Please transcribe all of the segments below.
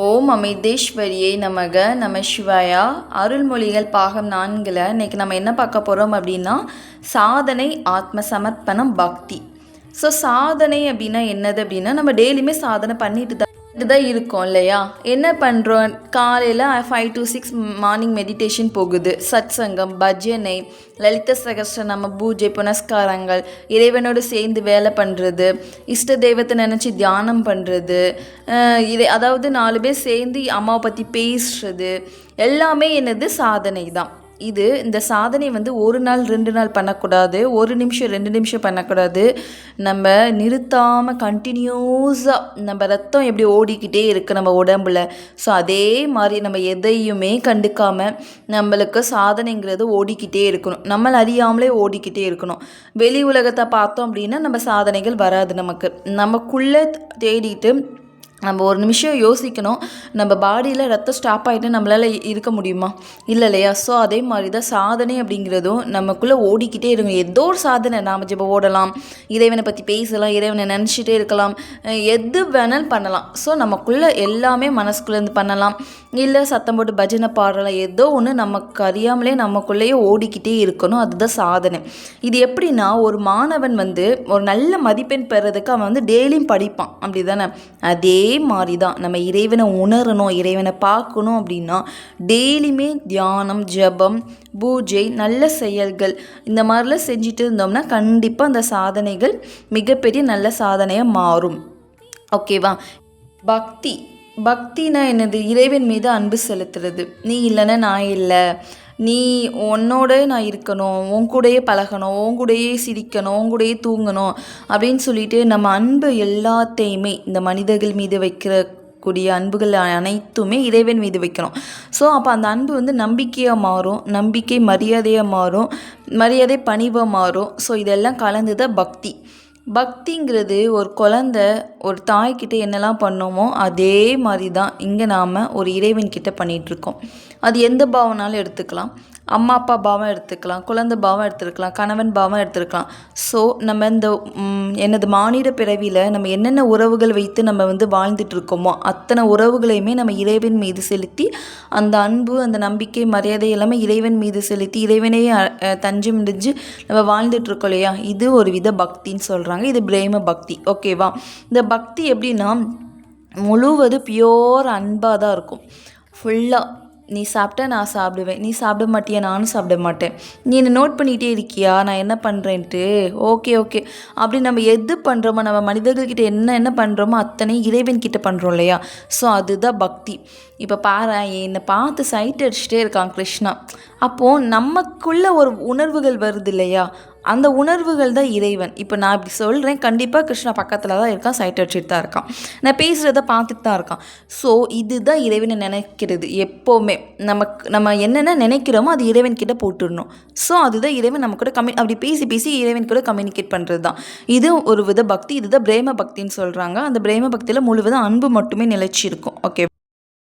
ஓம் அமிர்தேஸ்வரியை நமக நம சிவாயா. அருள்மொழிகள் பாகம் 4ல் இன்றைக்கி நம்ம என்ன பார்க்க போகிறோம் அப்படின்னா சாதனை, ஆத்ம சமர்ப்பணம், பக்தி. ஸோ சாதனை அப்படின்னா என்னது அப்படின்னா நம்ம டெய்லியுமே சாதனை பண்ணிட்டு தான் இருக்கோம் இல்லையா. என்ன பண்ணுறோம், காலையில் 5 to 6 மார்னிங் மெடிடேஷன் போகுது, சத்சங்கம், பஜனை, லலித சகஸ்ரநாம, பூஜை, புனஸ்காரங்கள், இறைவனோடு சேர்ந்து வேலை பண்ணுறது, இஷ்ட தெய்வத்தை நினச்சி தியானம் பண்ணுறது, அதாவது 4 பேர் சேர்ந்து அம்மாவை பற்றி பேசுறது, எல்லாமே என்னது சாதனை தான். இந்த சாதனை ஒரு நாள் 2 நாள் பண்ணக்கூடாது, 1 நிமிஷம் 2 நிமிஷம் பண்ணக்கூடாது. நம்ம நிறுத்தாமல் கண்டினியூஸாக நம்ம ரத்தம் எப்படி ஓடிக்கிட்டே இருக்குது நம்ம உடம்புல, ஸோ அதே மாதிரி நம்ம எதையுமே கண்டுக்காமல் நம்மளுக்கு சாதனைங்கிறது ஓடிக்கிட்டே இருக்கணும். நம்மளை அறியாமலே ஓடிக்கிட்டே இருக்கணும். வெளி உலகத்தை பார்த்தோம் அப்படின்னா நம்ம சாதனைகள் வராது. நமக்குள்ளே தேடிட்டு நம்ம 1 நிமிஷம் யோசிக்கணும், நம்ம பாடியில் ரத்தம் ஸ்டாப் ஆகிட்டு நம்மளால் இருக்க முடியுமா? இல்லை இல்லையா. ஸோ அதே மாதிரி தான் சாதனை அப்படிங்கிறதும் நமக்குள்ளே ஓடிக்கிட்டே இருக்கும். ஏதோ ஒரு சாதனை, நாம் இப்போ ஓடலாம், இறைவனை பற்றி பேசலாம், இறைவனை நினச்சிட்டே இருக்கலாம், எது வேணாலும் பண்ணலாம். ஸோ நமக்குள்ளே எல்லாமே மனசுக்குள்ளேருந்து பண்ணலாம், இல்லை சத்தம் போட்டு பஜனை பாடலாம், ஏதோ ஒன்று நமக்கு அறியாமலே நமக்குள்ளேயே ஓடிக்கிட்டே இருக்கணும். அதுதான் சாதனை. இது எப்படின்னா, ஒரு மாணவன் ஒரு நல்ல மதிப்பெண் பெறதுக்கு அவன் டெய்லியும் படிப்பான், அப்படி தானே. அதே மாதிரி தான் நம்ம இறைவனை உணரணும், இறைவனை பார்க்கணும் அப்படின்னா டெய்லியுமே தியானம், ஜபம், பூஜை, நல்ல செயல்கள் இந்த மாதிரிலாம் செஞ்சுட்டு இருந்தோம்னா கண்டிப்பாக அந்த சாதனைகள் மிகப்பெரிய நல்ல சாதனையாக மாறும். ஓகேவா. பக்தினா என்னது? இறைவன் மீது அன்பு செலுத்துறது. நீ இல்லைன்னா நான் இல்லை, நீ உன்னோட நான் இருக்கணும், உன் கூடயே பழகணும், உன் கூடயே சிரிக்கணும், உன் கூடயே தூங்கணும் அப்படின்னு சொல்லிட்டு நம்ம அன்பு எல்லாத்தையுமே இந்த மனிதர்கள் மீது வைக்கக்கூடிய அன்புகள் அனைத்துமே இறைவன் மீது வைக்கணும். ஸோ அப்போ அந்த அன்பு நம்பிக்கையாக மாறும், நம்பிக்கை மரியாதையாக மாறும், மரியாதை பணிவாக மாறும். ஸோ இதெல்லாம் கலந்து தான் பக்தி. பக்திங்கிறது ஒரு குழந்தை ஒரு தாய்கிட்ட என்னெல்லாம் பண்ணோமோ அதே மாதிரி தான் இங்கே நாம் ஒரு இறைவன்கிட்ட பண்ணிகிட்ருக்கோம். அது எந்த பாவனாலும் எடுத்துக்கலாம். அம்மா அப்பா பாவம் எடுத்துக்கலாம், குழந்தை பாவம் எடுத்துருக்கலாம், கணவன் பாவம் எடுத்துருக்கலாம். ஸோ நம்ம எனது மானிட பிறவியில் நம்ம என்னென்ன உறவுகள் வைத்து நம்ம வாழ்ந்துட்டு இருக்கோமோ அத்தனை உறவுகளையுமே நம்ம இறைவன் மீது செலுத்தி அந்த அன்பு, அந்த நம்பிக்கை, மரியாதை எல்லாமே இறைவன் மீது செலுத்தி இறைவனையே தஞ்சம் இடிஞ்சு நம்ம வாழ்ந்துட்டுருக்கோம் இல்லையா. இது ஒரு வித பக்தின்னு சொல்கிறாங்க. இது பிரேம பக்தி. ஓகேவா. இந்த பக்தி எப்படின்னா முழுவதும் பியோர் அன்பாக தான் இருக்கும். ஃபுல்லாக நீ சாப்பிட்டா நான் சாப்பிடுவேன், நீ சாப்பிட மாட்டியா நானும் சாப்பிட மாட்டேன், நீ என்னை நோட் பண்ணிகிட்டே இருக்கியா நான் என்ன பண்ணுறேன்ட்டு, ஓகே அப்படி நம்ம எது பண்ணுறோமோ, நம்ம மனிதர்கள்கிட்ட என்ன பண்ணுறோமோ அத்தனை இறைவன்கிட்ட பண்ணுறோம் இல்லையா. ஸோ அதுதான் பக்தி. இப்போ பாரு, என்னை பார்த்து சைட் அடிச்சுட்டே இருக்கான் கிருஷ்ணா. அப்போது நமக்குள்ள ஒரு உணர்வுகள் வருது இல்லையா, அந்த உணர்வுகள் தான் இறைவன். இப்போ நான் இப்படி சொல்கிறேன், கண்டிப்பாக கிருஷ்ணா பக்கத்தில் தான் இருக்கான், சைட் அடிச்சுட்டு தான் இருக்கான், நான் பேசுகிறத பார்த்துட்டு தான் இருக்கான். ஸோ இதுதான் இறைவனை நினைக்கிறது. எப்போவுமே நம்ம என்னென்ன நினைக்கிறோமோ அது இறைவன்கிட்ட போட்டுடணும். ஸோ அதுதான் இறைவன் நம்ம கூட அப்படி பேசி இறைவன் கூட கம்யூனிகேட் பண்ணுறது தான். இது ஒரு வித பக்தி. இதுதான் பிரேம பக்தின்னு சொல்கிறாங்க. அந்த பிரேம பக்தியில் முழுவதும் அன்பு மட்டுமே நிலைச்சி இருக்கும். ஓகே.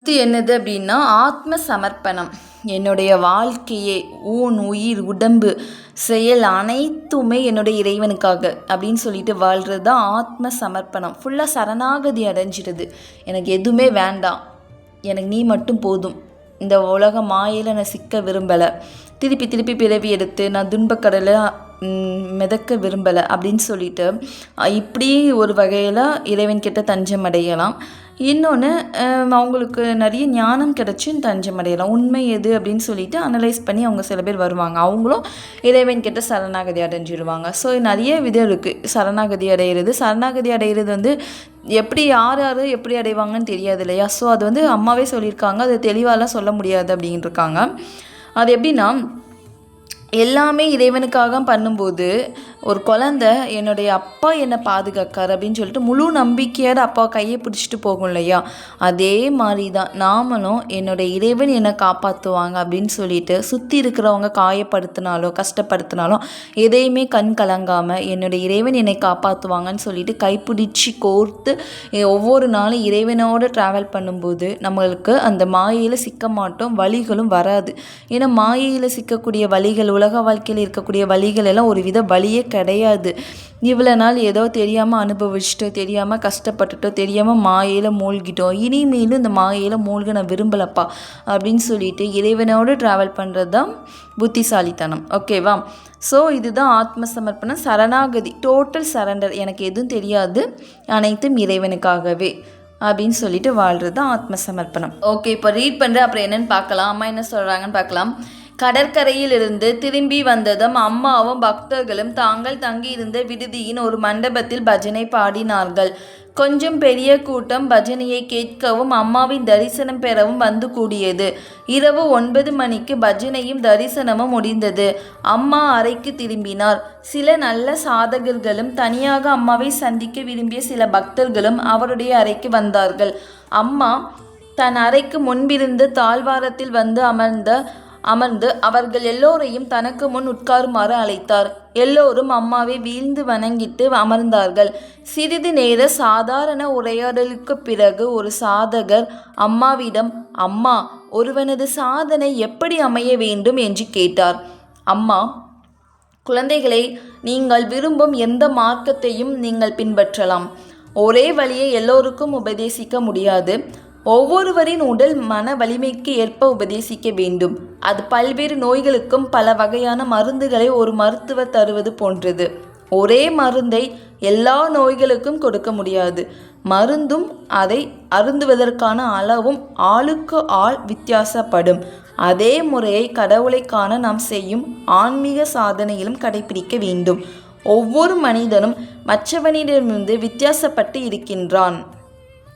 இது என்னது அப்படின்னா ஆத்ம சமர்ப்பணம். என்னுடைய வாழ்க்கையே, ஊன், உயிர், உடம்பு, செயல் அனைத்துமே என்னுடைய இறைவனுக்காக அப்படின்னு சொல்லிட்டு வாழ்கிறது தான் ஆத்ம சமர்ப்பணம். ஃபுல்லாக சரணாகதி அடைஞ்சிடுது. எனக்கு எதுவுமே வேண்டாம், எனக்கு நீ மட்டும் போதும், இந்த உலக மாயையில் நான் சிக்க விரும்பலை, திருப்பி பிறவி எடுத்து நான் துன்பக்கடலை மிதக்க விரும்பலை அப்படின்னு சொல்லிட்டு இப்படி ஒரு வகையில் இறைவன்கிட்ட தஞ்சம் அடையலாம். இன்னொன்று, அவங்களுக்கு நிறைய ஞானம் கிடச்சி தஞ்சம் அடையலாம். உண்மை எது அப்படின்னு சொல்லிட்டு அனலைஸ் பண்ணி அவங்க சில பேர் வருவாங்க, அவங்களும் இறைவன்கிட்ட சரணாகதி அடைஞ்சிடுவாங்க. ஸோ நிறைய விதம் இருக்குது சரணாகதி அடைகிறது. சரணாகதி அடைகிறது எப்படி யார் எப்படி அடைவாங்கன்னு தெரியாது இல்லையா. ஸோ அது அம்மாவே சொல்லியிருக்காங்க, அது தெளிவாலாம் சொல்ல முடியாது அப்படின்னு இருக்காங்க. அது எப்படின்னா எல்லாமே இறைவனுக்காக பண்ணும்போது ஒரு குழந்தை என்னுடைய அப்பா என்னை பாதுகாக்கார் அப்படின்னு சொல்லிட்டு முழு நம்பிக்கையோட அப்பா கையை பிடிச்சிட்டு போகும் இல்லையா. அதே மாதிரி தான் நாமளும் என்னுடைய இறைவன் என்னை காப்பாற்றுவாங்க அப்படின்னு சொல்லிட்டு சுற்றி இருக்கிறவங்க காயப்படுத்தினாலோ கஷ்டப்படுத்தினாலும் எதையுமே கண் கலங்காமல் என்னுடைய இறைவன் என்னை காப்பாற்றுவாங்கன்னு சொல்லிட்டு கைப்பிடிச்சி கோர்த்து ஒவ்வொரு நாளும் இறைவனோடு ட்ராவல் பண்ணும்போது நம்மளுக்கு அந்த மாயையில் சிக்க மாட்டோம், வலிகளும் வராது. ஏன்னா மாயையில் சிக்கக்கூடிய வலிகள் உலக வாழ்க்கையில் இருக்கக்கூடிய வலிகள் எல்லாம் ஒரு வித வலியே கிடையாது. இவ்வளோ நாள் ஏதோ தெரியாமல் அனுபவிச்சிட்டோ, தெரியாமல் கஷ்டப்பட்டுட்டோ, தெரியாமல் மாயையில் மூழ்கிட்டோம், இனிமேலும் இந்த மாயையில் மூழ்க நான் விரும்பலப்பா அப்படின்னு சொல்லிட்டு இறைவனோடு ட்ராவல் பண்ணுறது தான் புத்திசாலித்தனம். ஓகேவா? ஸோ இதுதான் ஆத்ம சமர்ப்பணம், சரணாகதி, டோட்டல் சரண்டர். எனக்கு எதுவும் தெரியாது, அனைத்தும் இறைவனுக்காகவே அப்படின்னு சொல்லிட்டு வாழ்கிறது தான் ஆத்ம சமர்ப்பணம். ஓகே, இப்போ ரீட் பண்ணுற அப்புறம் என்னென்னு பார்க்கலாம். அம்மா என்ன சொல்கிறாங்கன்னு பார்க்கலாம். கடற்கரையிலிருந்து திரும்பி வந்ததும் அம்மாவும் பக்தர்களும் தாங்கள் தங்கியிருந்த விடுதியின் ஒரு மண்டபத்தில் பஜனை பாடினார்கள். கொஞ்சம் பெரிய கூட்டம் பஜனையை கேட்கவும் அம்மாவின் தரிசனம் பெறவும் வந்து கூடியது. இரவு 9 மணிக்கு பஜனையும் தரிசனமும் முடிந்தது. அம்மா அறைக்கு திரும்பினார். சில நல்ல சாதகர்களும் தனியாக அம்மாவை சந்திக்க விரும்பிய சில பக்தர்களும் அவருடைய அறைக்கு வந்தார்கள். அம்மா தன் அறைக்கு முன்பிருந்து தாழ்வாரத்தில் வந்து அமர்ந்து அவர்கள் எல்லோரையும் தனக்கு முன் உட்காருமாறு அழைத்தார். எல்லோரும் அம்மாவை வீழ்ந்து வணங்கிட்டு அமர்ந்தார்கள். சிறிது நேர சாதாரண உரையாடலுக்கு பிறகு ஒரு சாதகர் அம்மாவிடம், அம்மா, ஒருவனது சாதனை எப்படி அமைய வேண்டும் என்று கேட்டார். அம்மா, குழந்தைகளை, நீங்கள் விரும்பும் எந்த மார்க்கத்தையும் நீங்கள் பின்பற்றலாம். ஒரே வழியை எல்லோருக்கும் உபதேசிக்க முடியாது. ஒவ்வொருவரின் உடல் மன வலிமைக்கு ஏற்ப உபதேசிக்க வேண்டும். அது பல்வேறு நோய்களுக்கும் பல வகையான மருந்துகளை ஒரு மருத்துவர் தருவது போன்றது. ஒரே மருந்தை எல்லா நோய்களுக்கும் கொடுக்க முடியாது. மருந்தும் அதை அருந்துவதற்கான அளவும் ஆளுக்கு ஆள் வித்தியாசப்படும். அதே முறையை கடவுளை காண நாம் செய்யும் ஆன்மீக சாதனையிலும் கடைபிடிக்க வேண்டும். ஒவ்வொரு மனிதனும் மற்றவனிடமிருந்து வித்தியாசப்பட்டு இருக்கின்றான்.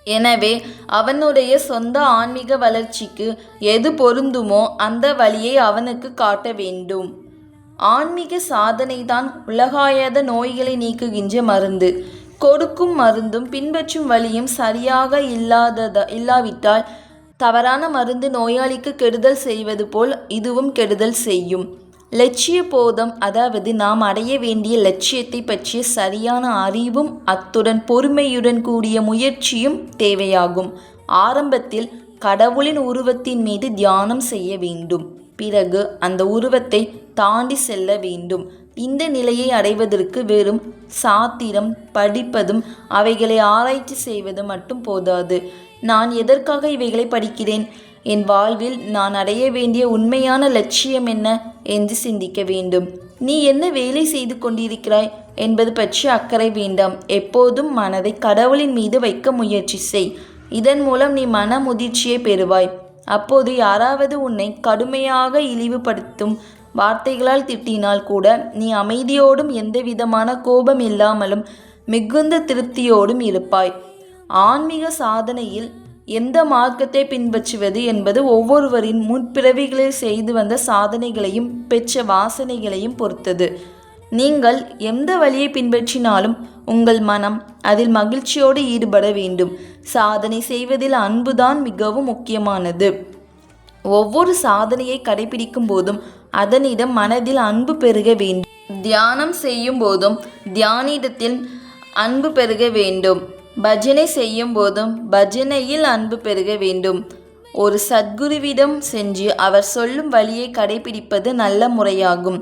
எனவே அவனுடைய சொந்த ஆன்மீக வளர்ச்சிக்கு எது பொருந்துமோ அந்த வழியை அவனுக்கு காட்ட வேண்டும். ஆன்மீக சாதனை தான் உலகாயத நோய்களை நீக்குகின்ற மருந்து. கொடுக்கும் மருந்தும் பின்பற்றும் வழியும் சரியாக இல்லாவிட்டால் தவறான மருந்து நோயாளிக்கு கெடுதல் செய்வது போல் இதுவும் கெடுதல் செய்யும். லட்சிய போதம், அதாவது நாம் அடைய வேண்டிய லட்சியத்தை பற்றிய சரியான அறிவும் அத்துடன் பொறுமையுடன் கூடிய முயற்சியும் தேவையாகும். ஆரம்பத்தில் கடவுளின் உருவத்தின் மீது தியானம் செய்ய வேண்டும். பிறகு அந்த உருவத்தை தாண்டி செல்ல வேண்டும். இந்த நிலையை அடைவதற்கு வெறும் சாத்திரம் படிப்பதும் அவைகளை ஆராய்ச்சி செய்வது மட்டும் போதாது. நான் எதற்காக இவைகளை படிக்கிறேன்? என் வாழ்வில் நான் அடைய வேண்டிய உண்மையான லட்சியம் என்ன என்று சிந்திக்க வேண்டும். நீ என்ன வேலை செய்து கொண்டிருக்கிறாய் என்பது பற்றி அக்கறை வேண்டாம். எப்போதும் மனதை கடவுளின் மீது வைக்க முயற்சி செய். இதன் மூலம் நீ மன முதிர்ச்சியை பெறுவாய். அப்போது யாராவது உன்னை கடுமையாக இழிவுபடுத்தும் வார்த்தைகளால் திட்டினால் கூட நீ அமைதியோடும் எந்தவிதமான கோபம் இல்லாமலும் மிகுந்த திருப்தியோடும் இருப்பாய். ஆன்மீக சாதனையில் எந்த மார்க்கத்தை பின்பற்றுவது என்பது ஒவ்வொருவரின் முற்பிறவிகளில் செய்து வந்த சாதனைகளையும் பெற்ற வாசனைகளையும் பொறுத்தது. நீங்கள் எந்த வழியை பின்பற்றினாலும் உங்கள் மனம் அதில் மகிழ்ச்சியோடு ஈடுபட வேண்டும். சாதனை செய்வதில் அன்புதான் மிகவும் முக்கியமானது. ஒவ்வொரு சாதனையை கடைபிடிக்கும் போதும் அதனிடம் மனதில் அன்பு பெருக வேண்டும். தியானம் செய்யும் போதும் தியானிடத்தில் அன்பு பெருக வேண்டும். பஜனை செய்யும் போதும் பஜனையில் அன்பு பெருக வேண்டும். ஒரு சத்குருவிடம் சென்று அவர் சொல்லும் வழியை கடைபிடிப்பது நல்ல முறையாகும்.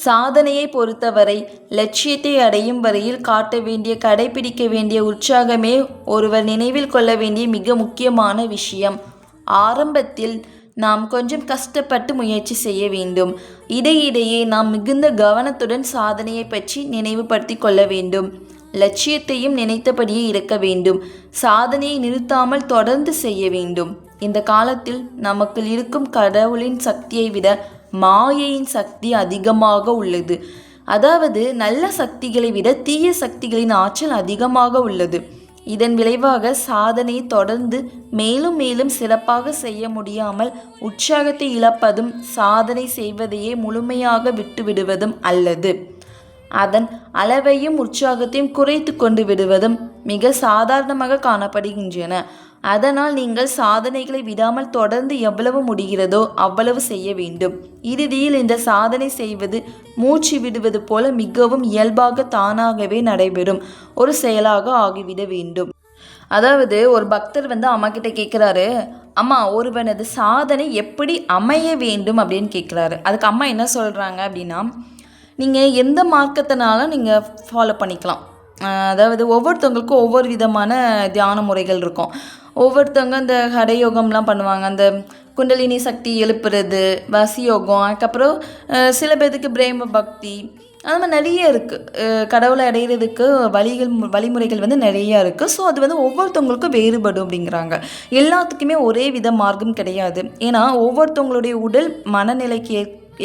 சாதனையை பொறுத்தவரை லட்சியத்தை அடையும் வரையில் காட்ட வேண்டிய கடைபிடிக்க வேண்டிய உற்சாகமே ஒருவர் நினைவில் கொள்ள வேண்டிய மிக முக்கியமான விஷயம். ஆரம்பத்தில் நாம் கொஞ்சம் கஷ்டப்பட்டு முயற்சி செய்ய வேண்டும். இடையிடையே நாம் மிகுந்த கவனத்துடன் சாதனையை பற்றி நினைவுபடுத்தி கொள்ள வேண்டும். லட்சியத்தையும் நினைத்தபடியே இருக்க வேண்டும். சாதனையை நிறுத்தாமல் தொடர்ந்து செய்ய வேண்டும். இந்த காலத்தில் நமக்குள் இருக்கும் கடவுளின் சக்தியை விட மாயையின் சக்தி அதிகமாக உள்ளது. அதாவது நல்ல சக்திகளை விட தீய சக்திகளின் ஆற்றல் அதிகமாக உள்ளது. இதன் விளைவாக சாதனையை தொடர்ந்து மேலும் மேலும் சிறப்பாக செய்ய முடியாமல் உற்சாகத்தை இழப்பதும் சாதனை செய்வதையே முழுமையாக விட்டுவிடுவதும் அல்லது அதன் அளவையும் உற்சாகத்தையும் குறைத்து கொண்டு விடுவதும் மிக சாதாரணமாக காணப்படுகின்றன. அதனால் நீங்கள் சாதனைகளை விடாமல் தொடர்ந்து எவ்வளவு முடிகிறதோ அவ்வளவு செய்ய வேண்டும். இறுதியில் இந்த சாதனை செய்வது மூச்சு விடுவது போல மிகவும் இயல்பாக தானாகவே நடைபெறும் ஒரு செயலாக ஆகிவிட வேண்டும். அதாவது ஒரு பக்தர் வந்து அம்மா கிட்ட கேட்குறாரு, அம்மா ஒருவனது சாதனை எப்படி அமைய வேண்டும் அப்படின்னு கேட்குறாரு. அதுக்கு அம்மா என்ன சொல்கிறாங்க அப்படின்னா, நீங்கள் எந்த மார்க்கத்தினாலும் நீங்கள் ஃபாலோ பண்ணிக்கலாம். அதாவது ஒவ்வொருத்தவங்களுக்கும் ஒவ்வொரு விதமான தியான முறைகள் இருக்கும். ஒவ்வொருத்தவங்க இந்த ஹடயோகம்லாம் பண்ணுவாங்க. அந்த குண்டலினி சக்தி எழுப்புறது, வசியோகம், அதுக்கப்புறம் சில பேருக்கு பிரேம பக்தி, அது மாதிரி நிறைய இருக்குது. கடவுளை அடையிறதுக்கு வழிமுறைகள் வந்து நிறையா இருக்குது. ஸோ அது வந்து ஒவ்வொருத்தவங்களுக்கும் வேறுபடும் அப்படிங்கிறாங்க. எல்லாத்துக்குமே ஒரே வித மார்க்கம் கிடையாது. ஏன்னா ஒவ்வொருத்தவங்களுடைய உடல் மனநிலைக்கு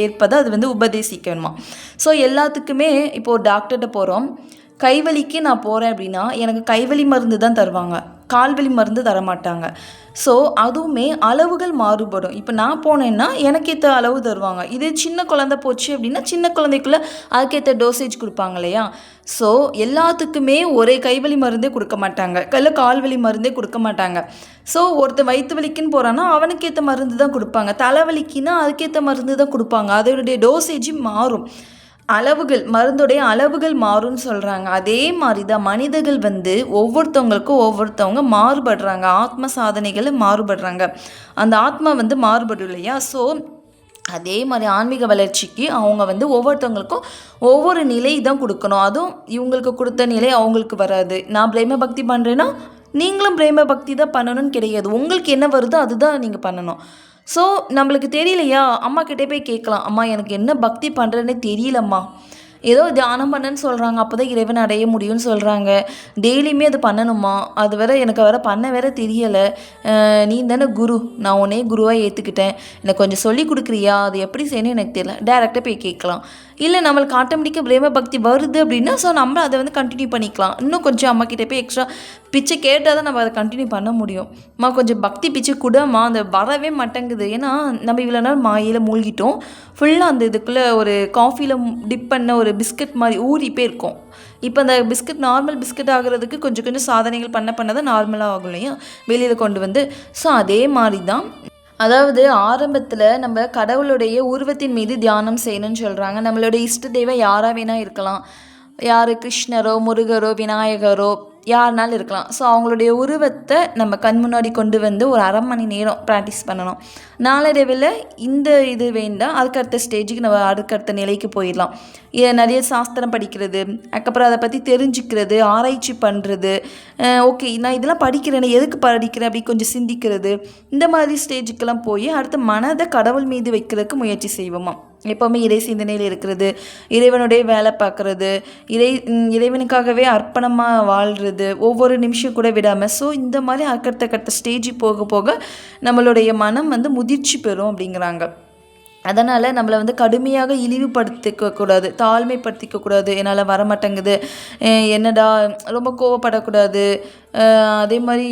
ஏற்பதை அது வந்து உபதேசிக்கணுமா. ஸோ எல்லாத்துக்குமே இப்போது டாக்டர்கிட்ட போகிறோம், கைவலிக்கு நான் போகிறேன் அப்படின்னா எனக்கு கைவலி மருந்து தான் தருவாங்க, கால்வலி மருந்து தரமாட்டாங்க. ஸோ அதுவுமே அளவுகள் மாறுபடும். இப்போ நான் போனேன்னா எனக்கு ஏற்ற அளவு தருவாங்க. இதே சின்ன குழந்தை போச்சு அப்படின்னா சின்ன குழந்தைக்குள்ளே அதுக்கேற்ற டோசேஜ் கொடுப்பாங்க இல்லையா. ஸோ எல்லாத்துக்குமே ஒரே கைவலி மருந்தே கொடுக்க மாட்டாங்க, இல்லை கால்வலி மருந்தே கொடுக்க மாட்டாங்க. ஸோ ஒருத்தர் வயிற்று வலிக்குன்னு போகிறான்னா அவனுக்கு ஏற்ற மருந்து தான் கொடுப்பாங்க, தலைவலிக்குன்னா அதுக்கேற்ற மருந்து தான் கொடுப்பாங்க. அதனுடைய டோசேஜும் மாறும், அளவுகள் மருந்துடைய அளவுகள் மாறும்னு சொல்கிறாங்க. அதே மாதிரி தான் மனிதர்கள் வந்து ஒவ்வொருத்தவங்களுக்கும் ஒவ்வொருத்தவங்க மாறுபடுறாங்க, ஆத்ம சாதனைகளை மாறுபடுறாங்க. அந்த ஆத்மா வந்து மாறுபடும் இல்லையா. ஸோ அதே மாதிரி ஆன்மீக வளர்ச்சிக்கு அவங்க வந்து ஒவ்வொருத்தவங்களுக்கும் ஒவ்வொரு நிலை தான் கொடுக்கணும். அதுவும் இவங்களுக்கு கொடுத்த நிலை அவங்களுக்கு வராது. நான் பிரேம பக்தி பண்ணுறேன்னா நீங்களும் பிரேம பக்தி தான் பண்ணணும்னு கிடையாது. உங்களுக்கு என்ன வருதோ அதுதான் நீங்கள் பண்ணணும். ஸோ நம்மளுக்கு தெரியலையா, அம்மா கிட்டே போய் கேட்கலாம், அம்மா எனக்கு என்ன பக்தி பண்ணுறேன்னே தெரியலம்மா, ஏதோ தியானம் பண்ணேன்னு சொல்கிறாங்க, அப்போ தான் இறைவன் அடைய முடியும்னு சொல்கிறாங்க, டெய்லியுமே அது பண்ணணுமா, அது எனக்கு பண்ண வேற தெரியலை, நீ தானே குரு, நான் உன்னே குருவாக ஏற்றுக்கிட்டேன், எனக்கு கொஞ்சம் சொல்லி கொடுக்குறியா, அது எப்படி செய்யணும் எனக்கு தெரியல. டேரெக்டாக போய் கேட்கலாம். இல்லை நம்மளுக்கு ஆட்டோமேட்டிக்காக பிரேம பக்தி வருது அப்படின்னா ஸோ நம்ம அதை வந்து கண்டினியூ பண்ணிக்கலாம். இன்னும் கொஞ்சம் அம்மா கிட்டே போய் எக்ஸ்ட்ரா பிச்சை கேட்டால் தான் நம்ம அதை கண்டினியூ பண்ண முடியும். அம்மா கொஞ்சம் பக்தி பிச்சை கூடம்மா, அந்த வரவே மாட்டேங்குது. ஏன்னா நம்ம இவ்வளோ நாள் மாயில் மூழ்கிட்டோம், ஃபுல்லாக அந்த இதுக்குள்ளே ஒரு காஃபியில் டிப் பண்ண ஒரு பிஸ்கட் மாதிரி ஊறி போயிருக்கோம். இப்போ அந்த பிஸ்கட் நார்மல் பிஸ்கட் ஆகிறதுக்கு கொஞ்சம் கொஞ்சம் சாதனைகள் பண்ண தான் நார்மலாக ஆகும் இல்லையா, வெளியில் கொண்டு வந்து. ஸோ அதே மாதிரி தான், அதாவது ஆரம்பத்தில் நம்ம கடவுளுடைய உருவத்தின் மீது தியானம் செய்யணும்னு சொல்கிறாங்க. நம்மளுடைய இஷ்ட தெய்வம் யாராக வேணால் இருக்கலாம், யார் கிருஷ்ணரோ முருகரோ விநாயகரோ யாருனாலும் இருக்கலாம். ஸோ அவங்களுடைய உருவத்தை நம்ம கண் முன்னாடி கொண்டு வந்து ஒரு 1/2 மணி நேரம் ப்ராக்டிஸ் பண்ணணும். நாளடைவில் இந்த இது வேண்டாம், அதுக்கடுத்த ஸ்டேஜுக்கு நம்ம அடுத்த நிலைக்கு போயிடலாம். நிறைய சாஸ்திரம் படிக்கிறது, அதுக்கப்புறம் அதை பற்றி தெரிஞ்சுக்கிறது, ஆராய்ச்சி பண்ணுறது, ஓகே நான் இதெல்லாம் படிக்கிறேன்னு எதுக்கு படிக்கிறேன் அப்படி கொஞ்சம் சிந்திக்கிறது, இந்த மாதிரி ஸ்டேஜுக்கெல்லாம் போய் அடுத்த மனதை கடவுள் மீது வைக்கிறதுக்கு முயற்சி செய்வோமா. எப்போவுமே இறை சிந்தனையில் இருக்கிறது, இறைவனுடைய வேலை பார்க்குறது, இறைவனுக்காகவே அர்ப்பணமாக வாழ்கிறது, ஒவ்வொரு நிமிஷம் கூட விடாமல். ஸோ இந்த மாதிரி அடுத்த ஸ்டேஜ் போக போக நம்மளுடைய மனம் வந்து முதிர்ச்சி பெறும் அப்படிங்கிறாங்க. அதனால் நம்மளை வந்து கடுமையாக இழிவுபடுத்திக்கக்கூடாது, தாழ்மைப்படுத்திக்கக்கூடாது. என்னால் வரமாட்டேங்குது, என்னடா ரொம்ப கோவப்படக்கூடாது. அதே மாதிரி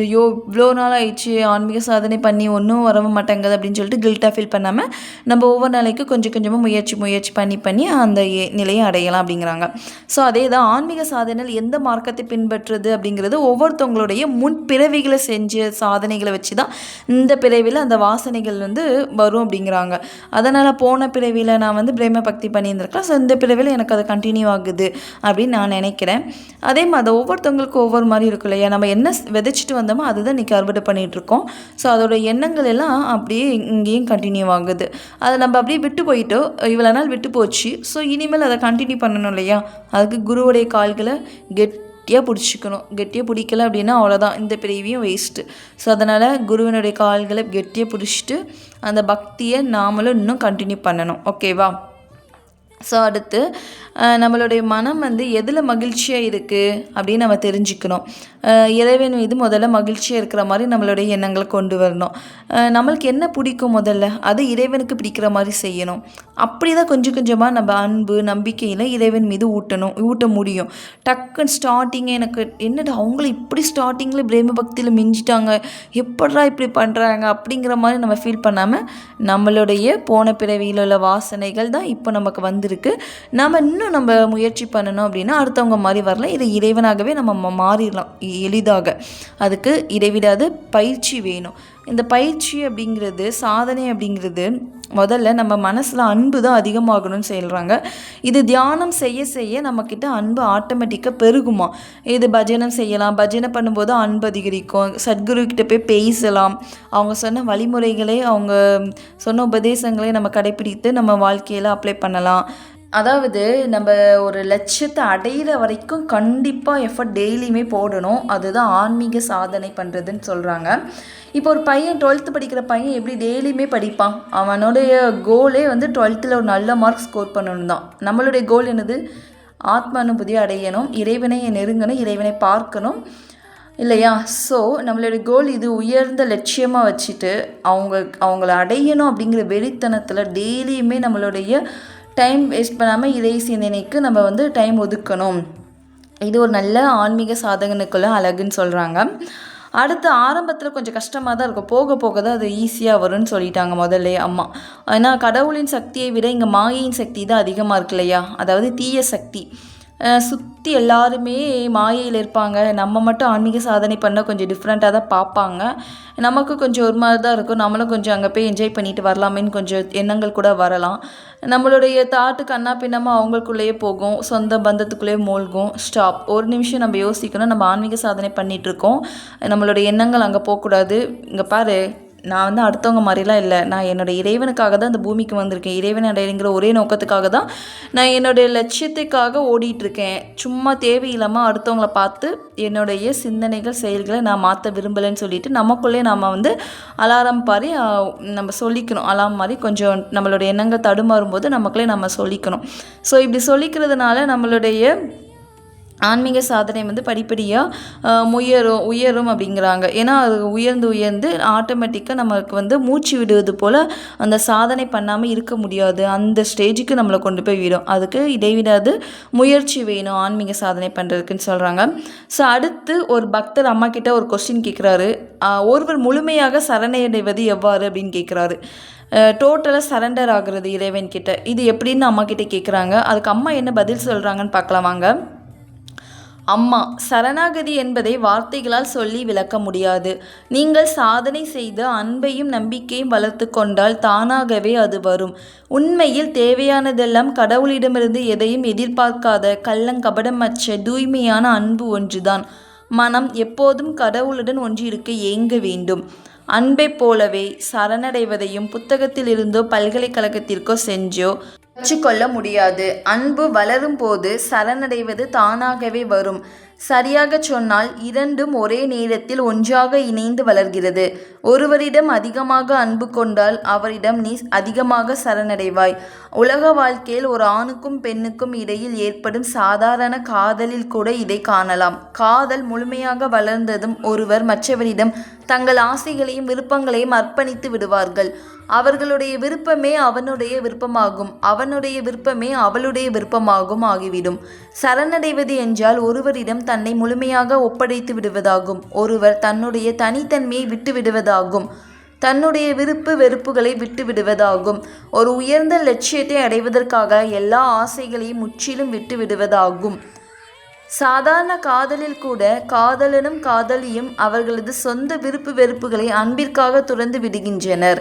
இவ்வளோ நாள் ஆயிடுச்சு ஆன்மீக சாதனை பண்ணி ஒன்றும் வர மாட்டேங்குது அப்படின்னு சொல்லிட்டு கில்ட்டாக ஃபீல் பண்ணாமல் நம்ம ஒவ்வொரு நாளைக்கும் கொஞ்சம் கொஞ்சமாக முயற்சி பண்ணி அந்த நிலையை அடையலாம் அப்படிங்கிறாங்க. ஸோ அதே தான் ஆன்மீக சாதனையில் எந்த மார்க்கத்தை பின்பற்றுறது அப்படிங்கிறது ஒவ்வொருத்தவங்களுடைய முன்பிறவிகளை செஞ்ச சாதனைகளை வச்சு தான் இந்த பிறவியில் அந்த வாசனைகள் வந்து வரும் அப்படிங்கிறாங்க. அதனால் போன பிறவியில் நான் வந்து பிரேம பக்தி பண்ணியிருந்திருக்கலாம், ஸோ இந்த பிறவியில் எனக்கு அது கண்டினியூ ஆகுது அப்படின்னு நான் நினைக்கிறேன். அதே மாதிரி ஒவ்வொருத்தவங்களுக்கும் ஒவ்வொரு மாதிரி இருக்கும் இல்லையா. நம்ம என்ன விதைச்சிட்டு வந்தோமோ அதுதான் இன்றைக்கி அறுவடை பண்ணிகிட்ருக்கோம். ஸோ அதோட எண்ணங்கள் எல்லாம் அப்படியே இங்கேயும் கண்டினியூ ஆகுது. அதை நம்ம அப்படியே விட்டு போயிட்டோம், இவ்வளோ நாள் விட்டு போச்சு. ஸோ இனிமேல் அதை கண்டினியூ பண்ணணும் இல்லையா. அதுக்கு குருவுடைய கால்களை கெட்டியாக பிடிச்சிக்கணும். கெட்டியாக பிடிக்கல அப்படின்னா அவ்வளோதான், இந்த பிறவியும் வேஸ்ட்டு. ஸோ அதனால் குருவினுடைய கால்களை கெட்டியாக பிடிச்சிட்டு அந்த பக்தியை நாமளும் இன்னும் கண்டினியூ பண்ணணும். ஓகேவா. ஸோ அடுத்து நம்மளுடைய மனம் வந்து எதில் மகிழ்ச்சியாக இருக்குது அப்படின்னு நம்ம தெரிஞ்சுக்கணும். இறைவன் மீது முதல்ல மகிழ்ச்சியாக இருக்கிற மாதிரி நம்மளுடைய எண்ணங்களை கொண்டு வரணும். நம்மளுக்கு என்ன பிடிக்கும் முதல்ல அது இறைவனுக்கு பிடிக்கிற மாதிரி செய்யணும். அப்படி தான் கொஞ்சம் கொஞ்சமாக நம்ம அன்பு நம்பிக்கையில் இறைவன் மீது ஊட்ட முடியும். டக்குன்னு ஸ்டார்டிங்கே எனக்கு என்னடா அவங்கள இப்படி ஸ்டார்டிங்கில் பிரேம பக்தியில் மிஞ்சிட்டாங்க, எப்படா இப்படி பண்ணுறாங்க அப்படிங்கிற மாதிரி நம்ம ஃபீல் பண்ணாமல் நம்மளுடைய போன பிறவியில் உள்ள வாசனைகள் தான் இப்போ நமக்கு வந்திருக்கு. நம்ம முயற்சி பண்ணணும் அப்படின்னா அடுத்தவங்க மாதிரி வரலாம், இது இறைவனாகவே நம்ம மாறிடலாம் எளிதாக. அதுக்கு இடைவிடாத பயிற்சி வேணும். இந்த பயிற்சி அப்படிங்கிறது, சாதனை அப்படிங்கிறது முதல்ல நம்ம மனசில் அன்பு தான் அதிகமாகணும்னு சொல்கிறாங்க. இது தியானம் செய்ய செய்ய நம்மக்கிட்ட அன்பு ஆட்டோமேட்டிக்காக பெருகுமா. இது பஜனம் செய்யலாம், பஜனை பண்ணும்போது அன்பு அதிகரிக்கும். சத்குரு கிட்ட போய் பேசலாம், அவங்க சொன்ன வழிமுறைகளே, அவங்க சொன்ன உபதேசங்களே நம்ம கடைப்பிடித்து நம்ம வாழ்க்கையில் அப்ளை பண்ணலாம். அதாவது நம்ம ஒரு லட்சியத்தை அடையிற வரைக்கும் கண்டிப்பாக எஃபர்ட் டெய்லியுமே போடணும். அதுதான் ஆன்மீக சாதனை பண்ணுறதுன்னு சொல்கிறாங்க. இப்போ ஒரு பையன் 12th படிக்கிற பையன் எப்படி டெய்லியுமே படிப்பான்? அவனுடைய கோலே வந்து 12th ஒரு நல்ல மார்க் ஸ்கோர் பண்ணணும் தான். நம்மளுடைய கோல் என்னது? ஆத்ம அனுபூதியை அடையணும், இறைவனை நெருங்கணும், இறைவனை பார்க்கணும், இல்லையா? ஸோ நம்மளுடைய கோல் இது உயர்ந்த லட்சியமாக வச்சுட்டு அவங்கள அடையணும் அப்படிங்கிற வெறித்தனத்தில் டெய்லியுமே நம்மளுடைய டைம் வேஸ்ட் பண்ணாமல் இறை சிந்தனைக்கு நம்ம வந்து டைம் ஒதுக்கணும். இது ஒரு நல்ல ஆன்மீக சாதகனுக்குள்ள அழகுன்னு சொல்கிறாங்க. அடுத்து ஆரம்பத்தில் கொஞ்சம் கஷ்டமாக தான் இருக்கும், போக போக தான் அது ஈஸியாக வரும்னு சொல்லிட்டாங்க முதல்ல அம்மா. ஏன்னா கடவுளின் சக்தியை விட இங்கே மாயையின் சக்தி தான் அதிகமாக இருக்கு இல்லையா? அதாவது தீய சக்தி சுற்றி எல்லாருமே மாயையில் இருப்பாங்க. நம்ம மட்டும் ஆன்மீக சாதனை பண்ணால் கொஞ்சம் டிஃப்ரெண்ட்டாக தான் பார்ப்பாங்க. நமக்கு கொஞ்சம் ஒரு மாதிரி தான் இருக்கும், நம்மளும் கொஞ்சம் அங்கே போய் என்ஜாய் பண்ணிட்டு வரலாமேன்னு கொஞ்சம் எண்ணங்கள் கூட வரலாம். நம்மளுடைய தாட்டு கண்ணா பின்னமாக அவங்களுக்குள்ளேயே போகும், சொந்த பந்தத்துக்குள்ளேயே மூழ்கும். ஸ்டாப், ஒரு நிமிஷம் நம்ம யோசிக்கணும். நம்ம ஆன்மீக சாதனை பண்ணிகிட்ருக்கோம், நம்மளுடைய எண்ணங்கள் அங்கே போகக்கூடாது. இங்கே பாரு, நான் வந்து அடுத்தவங்க மாதிரிலாம் இல்லை, நான் என்னோடய இறைவனுக்காக தான் இந்த பூமிக்கு வந்திருக்கேன். இறைவன் அடைங்கிற ஒரே நோக்கத்துக்காக தான் நான் என்னுடைய லட்சியத்துக்காக ஓடிட்டுருக்கேன். சும்மா தேவையில்லாமல் அடுத்தவங்கள பார்த்து என்னுடைய சிந்தனைகள் செயல்களை நான் மாற்ற விரும்பலைன்னு சொல்லிட்டு நமக்குள்ளே நாம் வந்து அலாரம் மாதிரி நம்ம சொல்லிக்கணும். அலாரம் மாதிரி கொஞ்சம் நம்மளுடைய எண்ணங்கள் தடுமாறும்போது நமக்குள்ளே நம்ம சொல்லிக்கணும். ஸோ இப்படி சொல்லிக்கிறதுனால நம்மளுடைய ஆன்மீக சாதனை வந்து படிப்படியாக உயரும் அப்படிங்கிறாங்க. ஏன்னா அது உயர்ந்து ஆட்டோமேட்டிக்காக நமக்கு வந்து மூச்சு விடுவது போல் அந்த சாதனை பண்ணாமல் இருக்க முடியாது. அந்த ஸ்டேஜுக்கு நம்மளை கொண்டு போய் விடும். அதுக்கு இடைவிடாது முயற்சி வேணும் ஆன்மீக சாதனை பண்ணுறதுக்குன்னு சொல்கிறாங்க. ஸோ அடுத்து ஒரு பக்தர் அம்மா கிட்ட ஒரு கொஸ்டின் கேட்குறாரு. ஒருவர் முழுமையாக சரணடைவது எவ்வாறு அப்படின்னு கேட்குறாரு. டோட்டலாக சரண்டர் ஆகுறது இறைவன் கிட்ட, இது எப்படின்னு அம்மா கிட்டே கேட்குறாங்க. அதுக்கு அம்மா என்ன பதில் சொல்கிறாங்கன்னு பார்க்கலாம் வாங்க. அம்மா, சரணாகதி என்பதை வார்த்தைகளால் சொல்லி விளக்க முடியாது. நீங்கள் சாதனை செய்து அன்பையும் நம்பிக்கையும் வளர்த்து கொண்டால் தானாகவே அது வரும். உண்மையில் தேவையானதெல்லாம் கடவுளிடமிருந்து எதையும் எதிர்பார்க்காத கள்ளங்கபடமற்ற தூய்மையான அன்பு ஒன்றுதான். மனம் எப்போதும் கடவுளுடன் ஒன்றிருக்க ஏங்க வேண்டும். அன்பை போலவே சரணடைவதையும் புத்தகத்திலிருந்தோ பல்கலைக்கழகத்திற்கோ செஞ்சோ கற்றுக்கொள்ள முடியாது. அன்பு வளரும் போது சரணடைவது தானாகவே வரும். சரியாக சொன்னால் இரண்டும் ஒரே நேரத்தில் ஒன்றாக இணைந்து வளர்கிறது. ஒருவரிடம் அதிகமாக அன்பு கொண்டால் அவரிடம் நீ அதிகமாக சரணடைவாய். உலக வாழ்க்கையில் ஒரு ஆணுக்கும் பெண்ணுக்கும் இடையில் ஏற்படும் சாதாரண காதலில் கூட இதை காணலாம். காதல் முழுமையாக வளர்ந்ததும் ஒருவர் மற்றவரிடம் தங்கள் ஆசைகளையும் விருப்பங்களையும் அர்ப்பணித்து விடுவார்கள். அவர்களுடைய விருப்பமே அவனுடைய விருப்பமாகும், அவனுடைய விருப்பமே அவளுடைய விருப்பமாகும் ஆகிவிடும். சரணடைவது என்றால் ஒருவரிடம் தன்னை முழுமையாக ஒப்படைத்து விடுவதாகும். ஒருவர் தன்னுடைய தனித்தன்மையை விட்டு விடுவதாகும், தன்னுடைய விருப்பு வெறுப்புகளை விட்டு விடுவதாகும். ஒரு உயர்ந்த லட்சியத்தை அடைவதற்காக எல்லா ஆசைகளையும் முற்றிலும் விட்டு விடுவதாகும். சாதாரண காதலில் கூட காதலனும் காதலியும் அவர்களது சொந்த விருப்பு வெறுப்புகளை அன்பிற்காக துறந்து விடுகின்றனர்.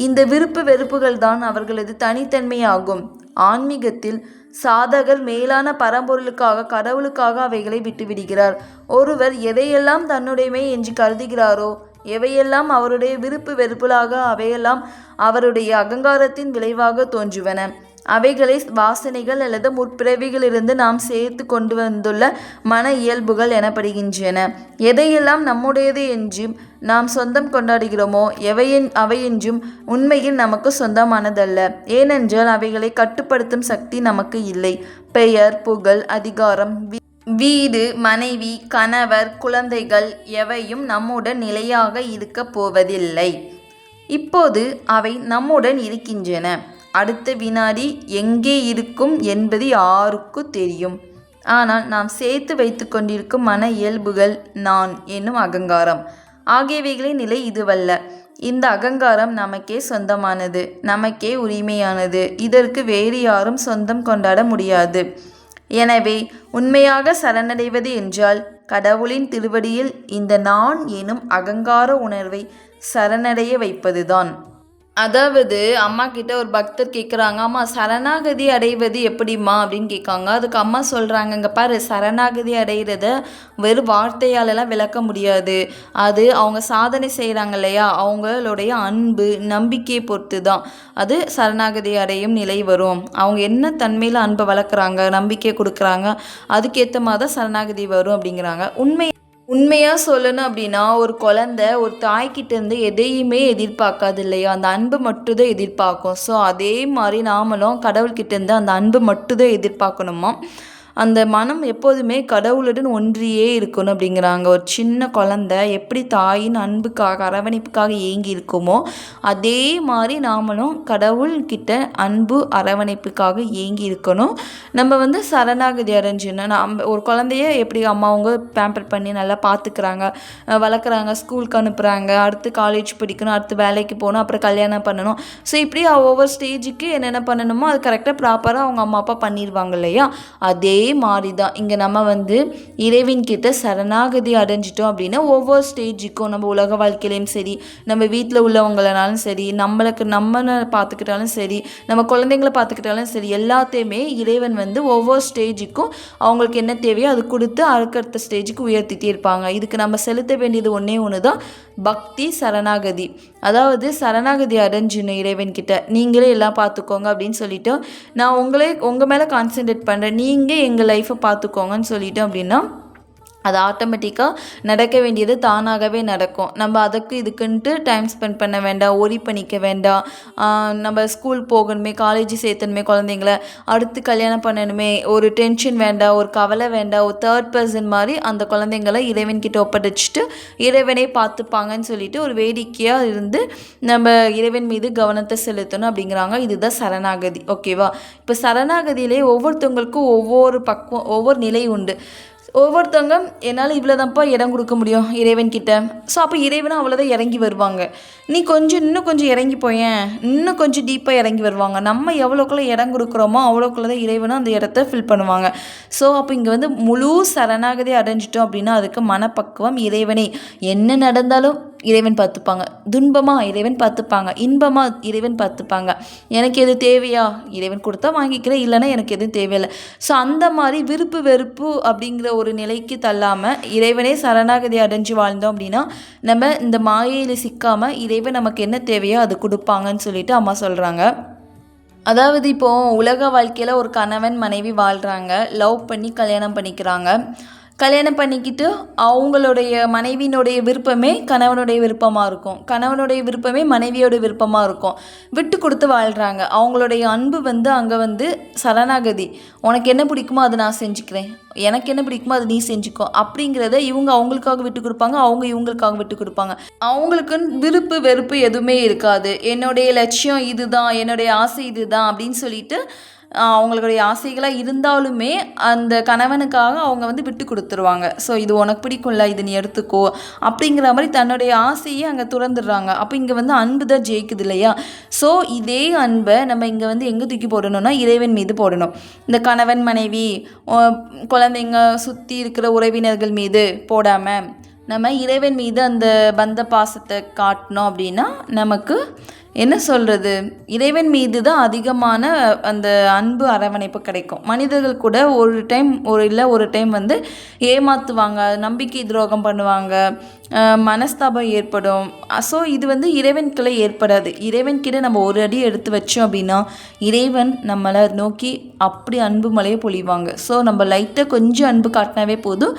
இந்த விருப்பு வெறுப்புகள் தான் அவர்களது தனித்தன்மையாகும். ஆன்மீகத்தில் சாதகர் மேலான பரம்பொருளுக்காக கடவுளுக்காக அவைகளை விட்டுவிடுகிறார். ஒருவர் எதையெல்லாம் தன்னுடைமை என்று கருதுகிறாரோ, எவையெல்லாம் அவருடைய விருப்பு வெறுப்புகளாக, அவையெல்லாம் அவருடைய அகங்காரத்தின் விளைவாக தோன்றுவன. அவைகளை வாசனைகள் அல்லது முற்பிறவிகளிலிருந்து நாம் சேர்த்து கொண்டு வந்துள்ள மன இயல்புகள் எனப்படுகின்றன. எதையெல்லாம் நம்முடையது என்றும் நாம் சொந்தம் கொண்டாடுகிறோமோ அவையென்றும் உண்மையில் நமக்கு சொந்தமானதல்ல. ஏனென்றால் அவைகளை கட்டுப்படுத்தும் சக்தி நமக்கு இல்லை. பெயர், புகழ், அதிகாரம், வீடு, மனைவி, கணவர், குழந்தைகள் எவையும் நம்முடன் நிலையாக இருக்கப் போவதில்லை. இப்போது அவை நம்முடன் இருக்கின்றன. அடுத்த வினாடி எங்கே இருக்கும் என்பது யாருக்கு தெரியும்? ஆனால் நாம் சேர்த்து வைத்து கொண்டிருக்கும் மன இயல்புகள், நான் என்னும் அகங்காரம் ஆகியவைகளின் நிலை இதுவல்ல. இந்த அகங்காரம் நமக்கே சொந்தமானது, நமக்கே உரிமையானது. இதற்கு வேறு யாரும் சொந்தம் கொண்டாட முடியாது. எனவே உண்மையாக சரணடைவது என்றால் கடவுளின் திருவடியில் இந்த நான் எனும் அகங்கார உணர்வை சரணடைய வைப்பது தான். அதாவது அம்மா கிட்ட ஒரு பக்தர் கேட்குறாங்க, அம்மா சரணாகதி அடைவது எப்படிம்மா அப்படின்னு கேட்காங்க. அதுக்கு அம்மா சொல்கிறாங்க, இங்கே பாரு, சரணாகதி அடைகிறத வெறும் வார்த்தையாலலாம் விளக்க முடியாது. அது அவங்க சாதனை செய்கிறாங்க இல்லையா, அவங்களுடைய அன்பு நம்பிக்கையை பொறுத்து தான் அது சரணாகதி அடையும் நிலை வரும். அவங்க என்ன தன்மையில் அன்பை வளர்க்குறாங்க, நம்பிக்கை கொடுக்குறாங்க, அதுக்கேற்ற மாதிரி தான் சரணாகதி வரும் அப்படிங்கிறாங்க. உண்மையாக சொல்லணும் அப்படின்னா, ஒரு குழந்தை ஒரு தாய்கிட்டேருந்து எதையுமே எதிர்பார்க்காது இல்லையா, அந்த அன்பு மட்டும்தான் எதிர்பார்க்கும். ஸோ அதே மாதிரி நாமளும் கடவுள்கிட்டேருந்து அந்த அன்பு மட்டும்தான் எதிர்பார்க்கணுமா. அந்த மனம் எப்போதுமே கடவுளுடன் ஒன்றியே இருக்கணும் அப்படிங்கிறாங்க. ஒரு சின்ன குழந்தை எப்படி தாயின் அன்புக்காக அரவணைப்புக்காக ஏங்கி இருக்குமோ, அதே மாதிரி நாமளும் கடவுள்கிட்ட அன்பு அரவணைப்புக்காக ஏங்கி இருக்கணும். நம்ம சரணாகதி அடைஞ்சிடணும். ஒரு குழந்தைய எப்படி அம்மா அவங்க பேம்பர் பண்ணி நல்லா பார்த்துக்கிறாங்க, வளர்க்குறாங்க, ஸ்கூலுக்கு அனுப்புகிறாங்க, அடுத்து காலேஜ் படிக்கணும், அடுத்து வேலைக்கு போகணும், அப்புறம் கல்யாணம் பண்ணணும். ஸோ இப்படி ஒவ்வொரு ஸ்டேஜுக்கு என்னென்ன பண்ணணுமோ அது கரெக்டாக ப்ராப்பராக அவங்க அம்மா அப்பா பண்ணிடுவாங்க இல்லையா. அதே மாதிரி தான் இங்கே நம்ம இறைவன்கிட்ட சரணாகதி அடைஞ்சிட்டோம் அப்படின்னா, ஒவ்வொரு ஸ்டேஜுக்கும் நம்ம உலக வாழ்க்கையிலையும் சரி, நம்ம வீட்டில் உள்ளவங்களனாலும் சரி, நம்மளை பார்த்துக்கிட்டாலும் சரி, நம்ம குழந்தைங்கள பார்த்துக்கிட்டாலும் சரி, எல்லாத்தையுமே இறைவன் ஒவ்வொரு ஸ்டேஜுக்கும் அவங்களுக்கு என்ன தேவையோ அது கொடுத்து அடுத்தடுத்த ஸ்டேஜுக்கு உயர்த்திட்டே இருப்பாங்க. இதுக்கு நம்ம செலுத்த வேண்டியது ஒன்று தான் பக்தி, சரணாகதி. அதாவது சரணாகதி அடைஞ்சிடணும் இறைவன்கிட்ட. நீங்களே எல்லாம் பார்த்துக்கோங்க அப்படின்னு சொல்லிட்டு, நான் உங்கள் மேலே கான்சென்ட்ரேட் பண்ணுறேன், நீங்கள் எங்கள் லைஃப்பை பார்த்துக்கோங்கன்னு சொல்லிட்டோம் அப்படின்னா அது ஆட்டோமேட்டிக்காக நடக்க வேண்டியது தானாகவே நடக்கும். நம்ம அதுக்கு இதுக்குன்ட்டு டைம் ஸ்பெண்ட் பண்ண வேண்டாம், ஒரி பண்ணிக்க வேண்டாம். நம்ம ஸ்கூல் போகணுமே, காலேஜ் சேர்த்தணுமே குழந்தைங்கள, அடுத்து கல்யாணம் பண்ணணுமே, ஒரு டென்ஷன் வேண்டாம், ஒரு கவலை வேண்டாம். ஒரு தேர்ட் பர்சன் மாதிரி அந்த குழந்தைங்கள இறைவன்கிட்ட ஒப்படைச்சிட்டு இறைவனே பார்த்துப்பாங்கன்னு சொல்லிட்டு ஒரு வேடிக்கையாக இருந்து நம்ம இறைவன் மீது கவனத்தை செலுத்தணும் அப்படிங்கிறாங்க. இதுதான் சரணாகதி. ஓகேவா? இப்போ சரணாகதியிலே ஒவ்வொருத்தவங்களுக்கும் ஒவ்வொரு நிலை உண்டு. ஒவ்வொருத்தவங்க என்னால் இவ்வளோதான்ப்பா இடம் கொடுக்க முடியும் இறைவன்கிட்ட. ஸோ அப்போ இறைவனும் அவ்வளோதான் இறங்கி வருவாங்க. நீ இன்னும் கொஞ்சம் இறங்கி போயேன், இன்னும் கொஞ்சம் டீப்பாக இறங்கி வருவாங்க. நம்ம எவ்வளோக்குள்ள இடம் கொடுக்குறோமோ அவ்வளோக்குள்ள தான் இறைவனும் அந்த இடத்த ஃபில் பண்ணுவாங்க. ஸோ அப்போ இங்கே முழு சரணாகதி அடைஞ்சிட்டோம் அப்படின்னா அதுக்கு மனப்பக்குவம். இறைவனே என்ன நடந்தாலும் இறைவன் பார்த்துப்பாங்க, துன்பமாக இறைவன் பார்த்துப்பாங்க, இன்பமாக இறைவன் பார்த்துப்பாங்க. எனக்கு எது தேவையா இறைவன் கொடுத்தா வாங்கிக்கிறேன், இல்லைன்னா எனக்கு எதுவும் தேவையில்லை. ஸோ அந்த மாதிரி விருப்பு வெறுப்பு அப்படிங்கிற ஒரு நிலைக்கு தள்ளாமல் இறைவனே சரணாகதி அடைஞ்சு வாழ்ந்தோம் அப்படின்னா நம்ம இந்த மாயையில் சிக்காமல் இறைவன் நமக்கு என்ன தேவையோ அது கொடுப்பாங்கன்னு சொல்லிட்டு அம்மா சொல்கிறாங்க. அதாவது இப்போது உலக வாழ்க்கையில் ஒரு கணவன் மனைவி வாழ்கிறாங்க, லவ் பண்ணி கல்யாணம் பண்ணிக்கிறாங்க. கல்யாணம் பண்ணிக்கிட்டு அவங்களுடைய மனைவியினுடைய விருப்பமே கணவனுடைய விருப்பமாக இருக்கும், கணவனுடைய விருப்பமே மனைவியோட விருப்பமாக இருக்கும். விட்டு கொடுத்து வாழ்கிறாங்க. அவங்களுடைய அன்பு அங்கே சரணாகதி. உனக்கு என்ன பிடிக்குமோ அதை நான் செஞ்சுக்கிறேன், எனக்கு என்ன பிடிக்குமோ அதை நீ செஞ்சுக்கோ அப்படிங்கிறத இவங்க அவங்களுக்காக விட்டு கொடுப்பாங்க, அவங்க இவங்களுக்காக விட்டு கொடுப்பாங்க. அவங்களுக்குன்னு விருப்பு வெறுப்பு எதுவுமே இருக்காது. என்னுடைய லட்சியம் இதுதான், என்னுடைய ஆசை இதுதான் அப்படின்னு சொல்லிட்டு அவங்களுடைய ஆசைகளாக இருந்தாலுமே அந்த கணவனுக்காக அவங்க விட்டு கொடுத்துருவாங்க. ஸோ இது உனக்கு பிடிக்கும்ல, இது நீ எடுத்துக்கோ அப்படிங்கிற மாதிரி தன்னுடைய ஆசையை அங்கே துறந்துடுறாங்க. அப்போ இங்கே அன்பு தான் ஜெயிக்குது இல்லையா. ஸோ இதே அன்பை நம்ம இங்கே எங்கே தூக்கி போடணும்னா இறைவன் மீது போடணும். இந்த கணவன் மனைவி குழந்தைங்க சுற்றி இருக்கிற உறவினர்கள் மீது போடாமல் நம்ம இறைவன் மீது அந்த பந்த பாசத்தை காட்டினோம் அப்படின்னா நமக்கு என்ன சொல்கிறது, இறைவன் மீது தான் அதிகமான அந்த அன்பு அரவணைப்பு கிடைக்கும். மனிதர்கள் கூட ஒரு டைம் ஏமாற்றுவாங்க, நம்பிக்கை துரோகம் பண்ணுவாங்க, மனஸ்தாபம் ஏற்படும். ஸோ இது இறைவன்கிட்ட ஏற்படாது. இறைவன்கிட்ட நம்ம ஒரு அடி எடுத்து வச்சோம் அப்படின்னா இறைவன் நம்மளை நோக்கி அப்படி அன்பு மழையை பொழிவாங்க. ஸோ நம்ம லைட்டாக கொஞ்சம் அன்பு காட்டினாவே போதும்,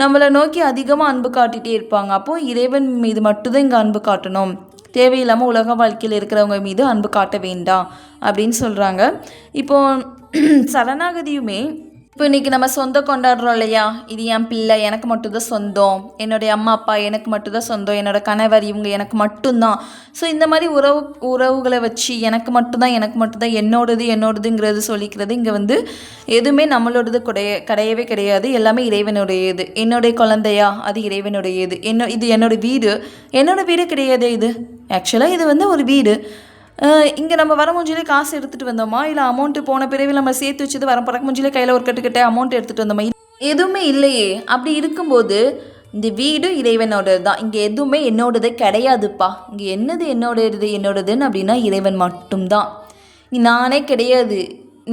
நம்மளை நோக்கி அதிகமாக அன்பு காட்டிகிட்டே இருப்பாங்க. அப்போது இறைவன் மீது மட்டும்தான் இங்கே அன்பு காட்டணும், தேவையில்லாமல் உலக வாழ்க்கையில் இருக்கிறவங்க மீது அன்பு காட்ட வேண்டாம் அப்படின்னு சொல்கிறாங்க. இப்போது சரணாகதியுமே இப்போ இன்றைக்கி நம்ம சொந்தம் கொண்டாடுறோம் இல்லையா, இது என் பிள்ளை எனக்கு மட்டும்தான் சொந்தம், என்னுடைய அம்மா அப்பா எனக்கு மட்டும்தான் சொந்தம், என்னோட கணவர் இவங்க எனக்கு மட்டும்தான். ஸோ இந்த மாதிரி உறவுகளை வச்சு எனக்கு மட்டும்தான் என்னோடதுங்கிறது சொல்லிக்கிறது இங்கே எதுவுமே நம்மளோடது கிடையவே கிடையாது. எல்லாமே இறைவனுடையது. என்னுடைய குழந்தையா அது இறைவனுடையது. இது என்னோட வீடு கிடையாது. இது ஆக்சுவலாக இது ஒரு வீடு. இங்கே நம்ம வர மூஞ்சிலே காசு எடுத்துகிட்டு வந்தோமா, இல்லை அமௌண்ட்டு போன பிறகு நம்ம சேர்த்து வச்சது வர பறக்க மூஞ்சிலே கையில் ஒரு கட்டுக்கிட்ட அமௌண்ட் எடுத்துகிட்டு வந்தோமா, எதுவுமே இல்லையே. அப்படி இருக்கும்போது இந்த வீடும் இறைவனோடது தான். இங்கே எதுவுமே என்னோடது கிடையாதுப்பா. இங்கே என்னது என்னோடதுன்னு அப்படின்னா இறைவன் மட்டும்தான். நானே கிடையாது.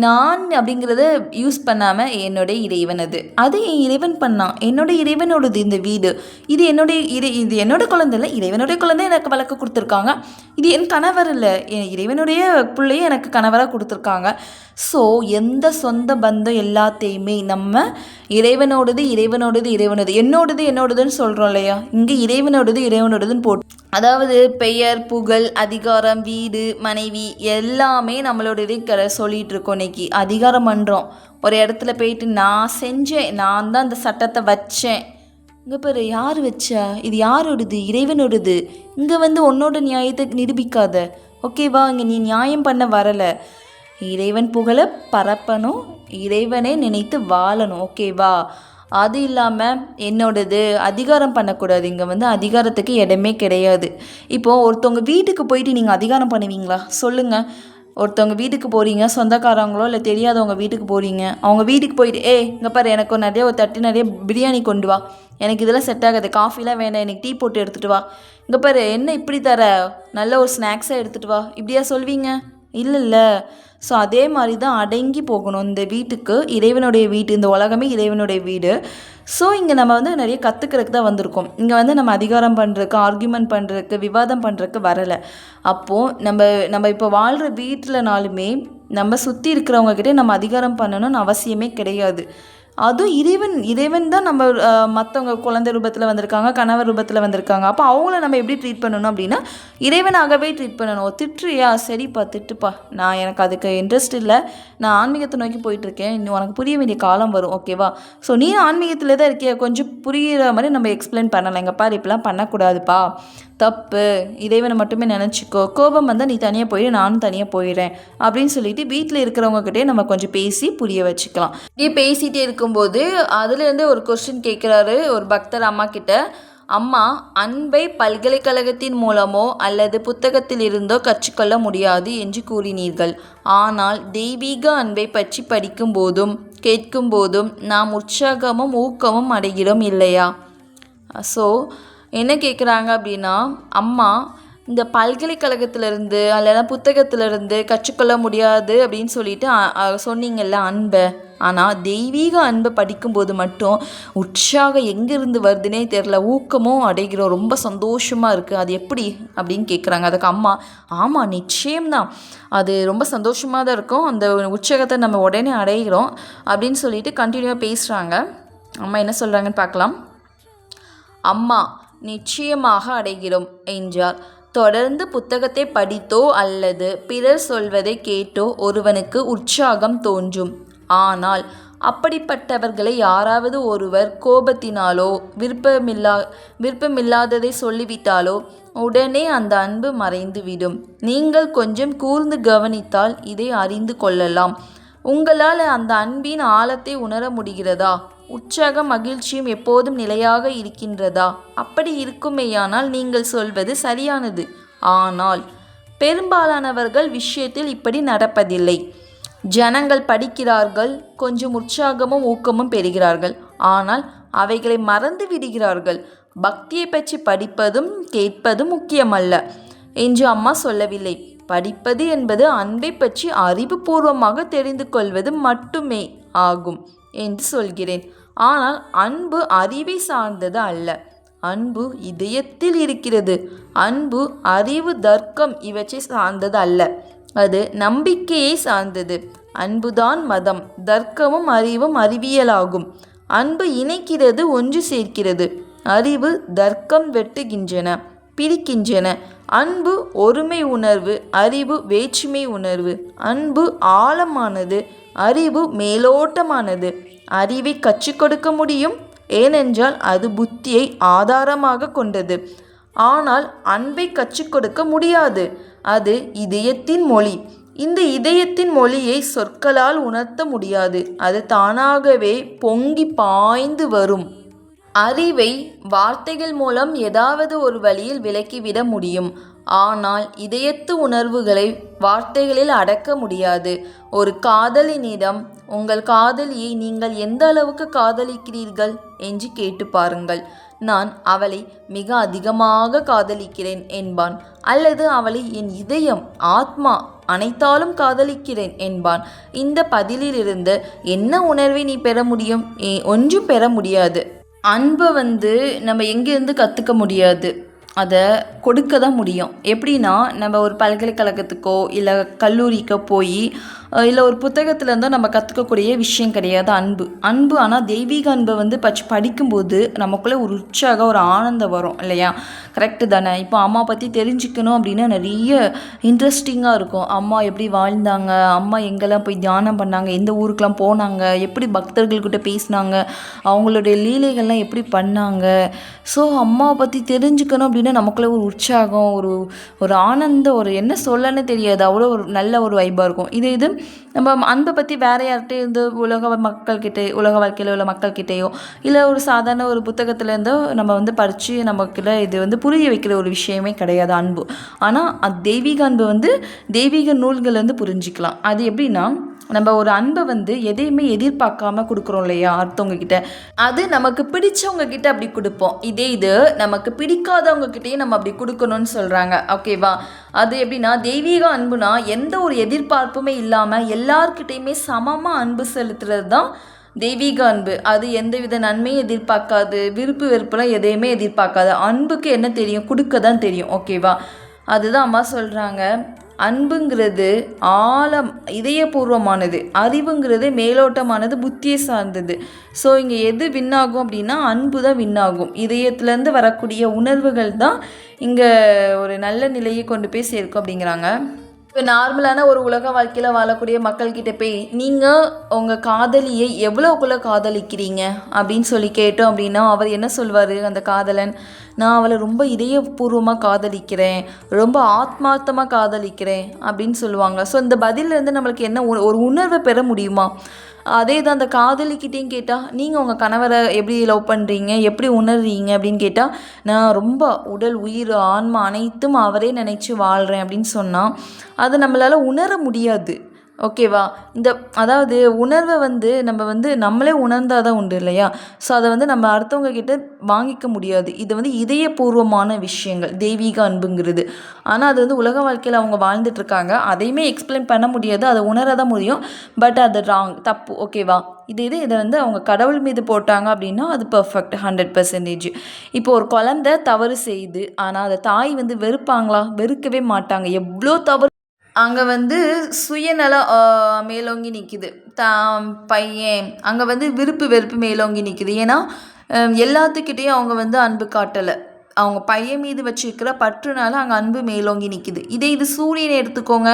நான் அப்படிங்கிறத யூஸ் பண்ணாமல் என்னுடைய இறைவன் அது என் இறைவன் பண்ணான். என்னுடைய இறைவனோடது இந்த வீடு. இது இது என்னோட குழந்தை இல்லை, இறைவனுடைய குழந்தை எனக்கு வளர்க்க கொடுத்துருக்காங்க. இது என் கணவர் இல்லை, என் இறைவனுடைய பிள்ளையை எனக்கு கணவராக கொடுத்துருக்காங்க. ஸோ எந்த சொந்த பந்தம் எல்லாத்தையுமே நம்ம இறைவனோடது என்னோடதுன்னு சொல்கிறோம் இல்லையா, இங்கே இறைவனோடதுன்னு போட்டு, அதாவது பெயர், புகழ், அதிகாரம், வீடு, மனைவி எல்லாமே நம்மளோடதே சொல்லிகிட்டு இருக்கோம். இன்னைக்கு அதிகாரம் பண்ணுறோம். ஒரு இடத்துல போயிட்டு நான் செஞ்சேன், நான் தான் அந்த சட்டத்தை வச்சேன். இங்கே பாரு, யார் வச்சா? இது யாரோடது? இறைவனோடது. இங்கே உன்னோட நியாயத்தை நிரூபிக்காத, ஓகேவா? இங்கே நீ நியாயம் பண்ண வரலை. இறைவன் புகழை பரப்பணும், இறைவனை நினைத்து வாழணும், ஓகேவா? அது இல்லாமல் என்னோடது அதிகாரம் பண்ணக்கூடாது. இங்கே அதிகாரத்துக்கு இடமே கிடையாது. இப்போது ஒருத்தவங்க வீட்டுக்கு போயிட்டு நீங்கள் அதிகாரம் பண்ணுவீங்களா? சொல்லுங்கள். ஒருத்தவங்க வீட்டுக்கு போகிறீங்க, சொந்தக்காரங்களோ இல்லை தெரியாதவங்க வீட்டுக்கு போகிறீங்க. அவங்க வீட்டுக்கு போயிட்டு இங்கே பாரு, எனக்கு ஒரு தட்டு நிறைய பிரியாணி கொண்டு வா, எனக்கு இதெல்லாம் செட் ஆகாது, காஃபிலாம் வேண்டாம், எனக்கு டீ போட்டு எடுத்துகிட்டு வா, இங்கே பாரு என்ன இப்படி தர, நல்ல ஒரு ஸ்நாக்ஸாக எடுத்துகிட்டு வா, இப்படியா சொல்வீங்க? இல்லைல்ல. ஸோ அதே மாதிரி தான் அடங்கி போகணும். இந்த வீட்டுக்கு இறைவனுடைய வீடு, இந்த உலகமே இறைவனுடைய வீடு. ஸோ இங்கே நம்ம நிறைய கற்றுக்கிறதுக்கு தான் வந்திருக்கோம். இங்கே நம்ம அதிகாரம் பண்ணுறதுக்கு, ஆர்கியூமெண்ட் பண்ணுறதுக்கு, விவாதம் பண்ணுறதுக்கு வரலை. அப்போது நம்ம இப்போ வாழ்கிற வீட்டிலனாலுமே நம்ம சுற்றி இருக்கிறவங்கக்கிட்டே நம்ம அதிகாரம் பண்ணணும்னு அவசியமே கிடையாது. அதுவும் இறைவன் தான் நம்ம மற்றவங்க குழந்தை ரூபத்தில் வந்திருக்காங்க, கணவர் ரூபத்தில் வந்திருக்காங்க. அப்போ அவங்கள நம்ம எப்படி ட்ரீட் பண்ணணும் அப்படின்னா இறைவனாகவே ட்ரீட் பண்ணணும். திட்டுறியா, சரிப்பா திட்டுப்பா, எனக்கு அதுக்கு இன்ட்ரெஸ்ட் இல்லை, நான் ஆன்மீகத்தை நோக்கி போயிட்டுருக்கேன், இன்னும் உனக்கு புரிய வேண்டிய காலம் வரும், ஓகேவா? ஸோ நீ ஆன்மீகத்தில் தான் இருக்கிய, கொஞ்சம் புரிகிற மாதிரி நம்ம எக்ஸ்பிளைன் பண்ணலாம். எங்கள் பாரு இப்படிலாம் பண்ணக்கூடாதுப்பா, தப்பு, இறைவனை மட்டுமே நினச்சிக்கோ, கோபம் வந்தால் நீ தனியாக போயிடு, நானும் தனியாக போயிடுறேன் அப்படின்னு சொல்லிட்டு வீட்டில் இருக்கிறவங்ககிட்டே நம்ம கொஞ்சம் பேசி புரிய வச்சுக்கலாம். இப்படியே பேசிகிட்டே இருக்கும்போது அதுலேருந்து ஒரு கொஸ்டின் கேட்குறாரு ஒரு பக்தர் அம்மா கிட்ட. அம்மா, அன்பை பல்கலைக்கழகத்தின் மூலமோ அல்லது புத்தகத்தில் இருந்தோ கற்றுக்கொள்ள முடியாது என்று கூறினீர்கள். ஆனால் தெய்வீக அன்பை பற்றி படிக்கும் போதும் கேட்கும் போதும் நாம் உற்சாகமும் ஊக்கமும் அடைகிறோம் இல்லையா? ஸோ என்ன கேட்குறாங்க அப்படின்னா, அம்மா இந்த பல்கலைக்கழகத்திலேருந்து அல்லனா புத்தகத்திலேருந்து கற்றுக்கொள்ள முடியாது அப்படின்னு சொல்லிட்டு சொன்னீங்கல்ல அன்பை, ஆனால் தெய்வீக அன்பை படிக்கும்போது மட்டும் உற்சாகம் எங்கேருந்து வருதுன்னே தெரில, ஊக்கமும் அடைகிறோம், ரொம்ப சந்தோஷமாக இருக்குது, அது எப்படி அப்படின்னு கேட்குறாங்க. அதுக்கு அம்மா, ஆமாம் நிச்சயம்தான், அது ரொம்ப சந்தோஷமாக தான் இருக்கும், அந்த உற்சாகத்தை நம்ம உடனே அடைகிறோம் அப்படின்னு சொல்லிட்டு கண்டினியூவாக பேசுகிறாங்க. அம்மா என்ன சொல்கிறாங்கன்னு பார்க்கலாம். அம்மா, நிச்சயமாக அடைகிறோம் என்றார். தொடர்ந்து புத்தகத்தை படித்தோ அல்லது பிறர் சொல்வதை கேட்டோ ஒருவனுக்கு உற்சாகம் தோன்றும். ஆனால் அப்படிப்பட்டவர்களை யாராவது ஒருவர் கோபத்தினாலோ விருப்பமில்லாததை சொல்லிவிட்டாலோ உடனே அந்த அன்பு மறைந்துவிடும். நீங்கள் கொஞ்சம் கூர்ந்து கவனித்தால் இதை அறிந்து கொள்ளலாம். உங்களால் அந்த அன்பின் ஆழத்தை உணர முடிகிறதா? உற்சாகம் மகிழ்ச்சியும் எப்போதும் நிலையாக இருக்கின்றதா? அப்படி இருக்குமேயானால் நீங்கள் சொல்வது சரியானது. ஆனால் பெரும்பாலானவர்கள் விஷயத்தில் இப்படி நடப்பதில்லை. ஜனங்கள் படிக்கிறார்கள், கொஞ்சம் உற்சாகமும் ஊக்கமும் பெறுகிறார்கள், ஆனால் அவைகளை மறந்து விடுகிறார்கள். பக்தியை பற்றி படிப்பதும் கேட்பதும் முக்கியமல்ல என்று அம்மா சொல்லவில்லை. படிப்பது என்பது அன்பை பற்றி அறிவுபூர்வமாக தெரிந்து கொள்வது மட்டுமே ஆகும் என்று சொல்கிறேன். ஆனால் அன்பு அறிவை சார்ந்தது அல்ல, அன்பு இதயத்தில் இருக்கிறது. அன்பு அறிவு, தர்க்கம் இவற்றை சார்ந்தது அல்ல, அது நம்பிக்கையை சார்ந்தது. அன்புதான் மதம், தர்க்கமும் அறிவும் அறிவியலாகும். அன்பு இணைக்கிறது, ஒன்று சேர்க்கிறது. அறிவு, தர்க்கம் வெட்டுகின்றன, பிரிக்கின்றன. அன்பு ஒருமை உணர்வு, அறிவு வேற்றுமை உணர்வு. அன்பு ஆழமானது, அறிவு மேலோட்டமானது. அறிவை கற்றுக் கொடுக்க முடியும், ஏனென்றால் அது புத்தியை ஆதாரமாக கொண்டது. ஆனால் அன்பை கற்றுக் கொடுக்க முடியாது, அது இதயத்தின் மொழி. இந்த இதயத்தின் மொழியை சொற்களால் உணர்த்த முடியாது, அது தானாகவே பொங்கி பாய்ந்து வரும். அறிவை வார்த்தைகள் மூலம் ஏதாவது ஒரு வழியில் விளக்கிவிட முடியும், ஆனால் இதயத்து உணர்வுகளை வார்த்தைகளில் அடக்க முடியாது. ஒரு காதலினிடம் உங்கள் காதலியை நீங்கள் எந்த அளவுக்கு காதலிக்கிறீர்கள் என்று கேட்டு பாருங்கள். நான் அவளை மிக அதிகமாக காதலிக்கிறேன் என்பான். அல்லது அவளை என் இதயம் ஆத்மா அனைத்தாலும் காதலிக்கிறேன் என்பான். இந்த பதிலிலிருந்து என்ன உணர்வை நீ பெற முடியும்? ஒன்றும் பெற முடியாது. அன்பை நம்ம எங்கேருந்து கற்றுக்க முடியாது, அதை கொடுக்க தான் முடியும். எப்படின்னா, நம்ம ஒரு பல்கலைக்கழகத்துக்கோ இல்லை கல்லூரிக்கோ போய் இல்லை ஒரு புத்தகத்துலேருந்தோ நம்ம கற்றுக்கக்கூடிய விஷயம் கிடையாது அன்பு. ஆனால் தெய்வீக அன்பை படிக்கும்போது நமக்குள்ளே ஒரு உற்சாகம், ஒரு ஆனந்தம் வரும் இல்லையா? கரெக்டு தானே? இப்போ அம்மா பற்றி தெரிஞ்சுக்கணும் அப்படின்னா நிறைய இன்ட்ரெஸ்டிங்காக இருக்கும். அம்மா எப்படி வாழ்ந்தாங்க, அம்மா எங்கெல்லாம் போய் தியானம் பண்ணாங்க, எந்த ஊருக்கெலாம் போனாங்க, எப்படி பக்தர்கள்கிட்ட பேசினாங்க, அவங்களுடைய லீலைகள்லாம் எப்படி பண்ணாங்க. ஸோ அம்மாவை பற்றி தெரிஞ்சுக்கணும் அப்படின்னா நமக்குள்ளே ஒரு உற்சாகம், ஒரு ஆனந்தம், ஒரு என்ன சொல்லன்னு தெரியாது, அவ்வளோ ஒரு நல்ல ஒரு வைப்பாக இருக்கும். இது நம்ம அன்பை பற்றி வேறு யார்கிட்டே இருந்து உலக வாழ்க்கையில் உள்ள மக்கள்கிட்டையோ இல்லை ஒரு சாதாரண ஒரு புத்தகத்துலேருந்தோ நம்ம படித்து நமக்குள்ள இது புரிய வைக்கிற ஒரு விஷயமே கிடையாது அன்பு. ஆனால் அது தெய்வீக அன்பு தெய்வீக நூல்கள் புரிஞ்சிக்கலாம். அது எப்படின்னா, நம்ம ஒரு அன்பை எதையுமே எதிர்பார்க்காம கொடுக்குறோம் இல்லையா அடுத்தவங்க கிட்ட, அது நமக்கு பிடிச்சவங்க கிட்ட அப்படி கொடுப்போம். இது நமக்கு பிடிக்காதவங்க கிட்டேயும் நம்ம அப்படி கொடுக்கணும்னு சொல்கிறாங்க. ஓகேவா? அது எப்படின்னா, தெய்வீக அன்புனா எந்த ஒரு எதிர்பார்ப்புமே இல்லாமல் எல்லார்கிட்டையுமே சமமாக அன்பு செலுத்துறது தான் தெய்வீக அன்பு. அது எந்தவித நன்மையும் எதிர்பார்க்காது, விருப்பு வெறுப்புலாம் எதையுமே எதிர்பார்க்காது. அன்புக்கு என்ன தெரியும்? கொடுக்க தான் தெரியும். ஓகேவா? அதுதான் அம்மா சொல்கிறாங்க, அன்புங்கிறது ஆழம், இதயபூர்வமானது, அறிவுங்கிறது மேலோட்டமானது, புத்தியை சார்ந்தது. ஸோ இங்கே எது வின்னாகும் அப்படின்னா அன்பு தான் வின்னாகும். இதயத்துலேருந்து வரக்கூடிய உணர்வுகள் தான் இங்கே ஒரு நல்ல நிலையை கொண்டு போய் சேர்க்கும் அப்படிங்கிறாங்க. இப்போ நார்மலான ஒரு உலக வாழ்க்கையில் வாழக்கூடிய மக்கள்கிட்ட போய் நீங்கள் உங்கள் காதலியை எவ்வளோக்குள்ளே காதலிக்கிறீங்க அப்படின்னு சொல்லி கேட்டோம் அப்படின்னா அவர் என்ன சொல்வார்? அந்த காதலன், நான் அவளை ரொம்ப இதயபூர்வமாக காதலிக்கிறேன், ரொம்ப ஆத்மார்த்தமாக காதலிக்கிறேன் அப்படின்னு சொல்லுவாங்க. ஸோ இந்த பதிலிருந்து நம்மளுக்கு என்ன ஒரு உணர்வை பெற முடியுமா? அதே தான் அந்த காதலிக்கிட்டேயும் கேட்டால், நீங்கள் உங்கள் கணவரை எப்படி லவ் பண்ணுறீங்க, எப்படி உணர்றீங்க அப்படின்னு கேட்டால், நான் ரொம்ப உடல் உயிர் ஆன்மா அனைத்தும் அவரே நினச்சி வாழ்கிறேன் அப்படின்னு சொன்னால் அதை நம்மளால் உணர முடியாது. ஓகேவா? அதாவது உணர்வை நம்ம நம்மளே உணர்ந்தால் தான் உண்டு இல்லையா? ஸோ அதை நம்ம அடுத்தவங்க கிட்ட வாங்கிக்க முடியாது. இது இதயபூர்வமான விஷயங்கள் தெய்வீக அன்புங்கிறது. ஆனால் அது உலக வாழ்க்கையில் அவங்க வாழ்ந்துட்டுருக்காங்க, அதையுமே எக்ஸ்பிளைன் பண்ண முடியாது, அதை உணர தான் முடியும். பட் அது ராங், தப்பு. ஓகேவா? இதை அவங்க கடவுள் மீது போட்டாங்க அப்படின்னா அது பர்ஃபெக்ட் 100%. இப்போ ஒரு குழந்தை தவறு செய்யுது, ஆனால் அதை தாய் வெறுப்பாங்களா? வெறுக்கவே மாட்டாங்க. எவ்வளோ தவறு அங்கே சுயநலம் மேலோங்கி நிற்கிது. பையன் அங்கே விருப்பு வெறுப்பு மேலோங்கி நிற்கிது. ஏன்னா எல்லாத்துக்கிட்டேயும் அவங்க அன்பு காட்டலை. அவங்க பையன் மீது வச்சுருக்கிற பற்றுனால அங்கே அன்பு மேலோங்கி நிற்கிது. இது சூரியனை எடுத்துக்கோங்க.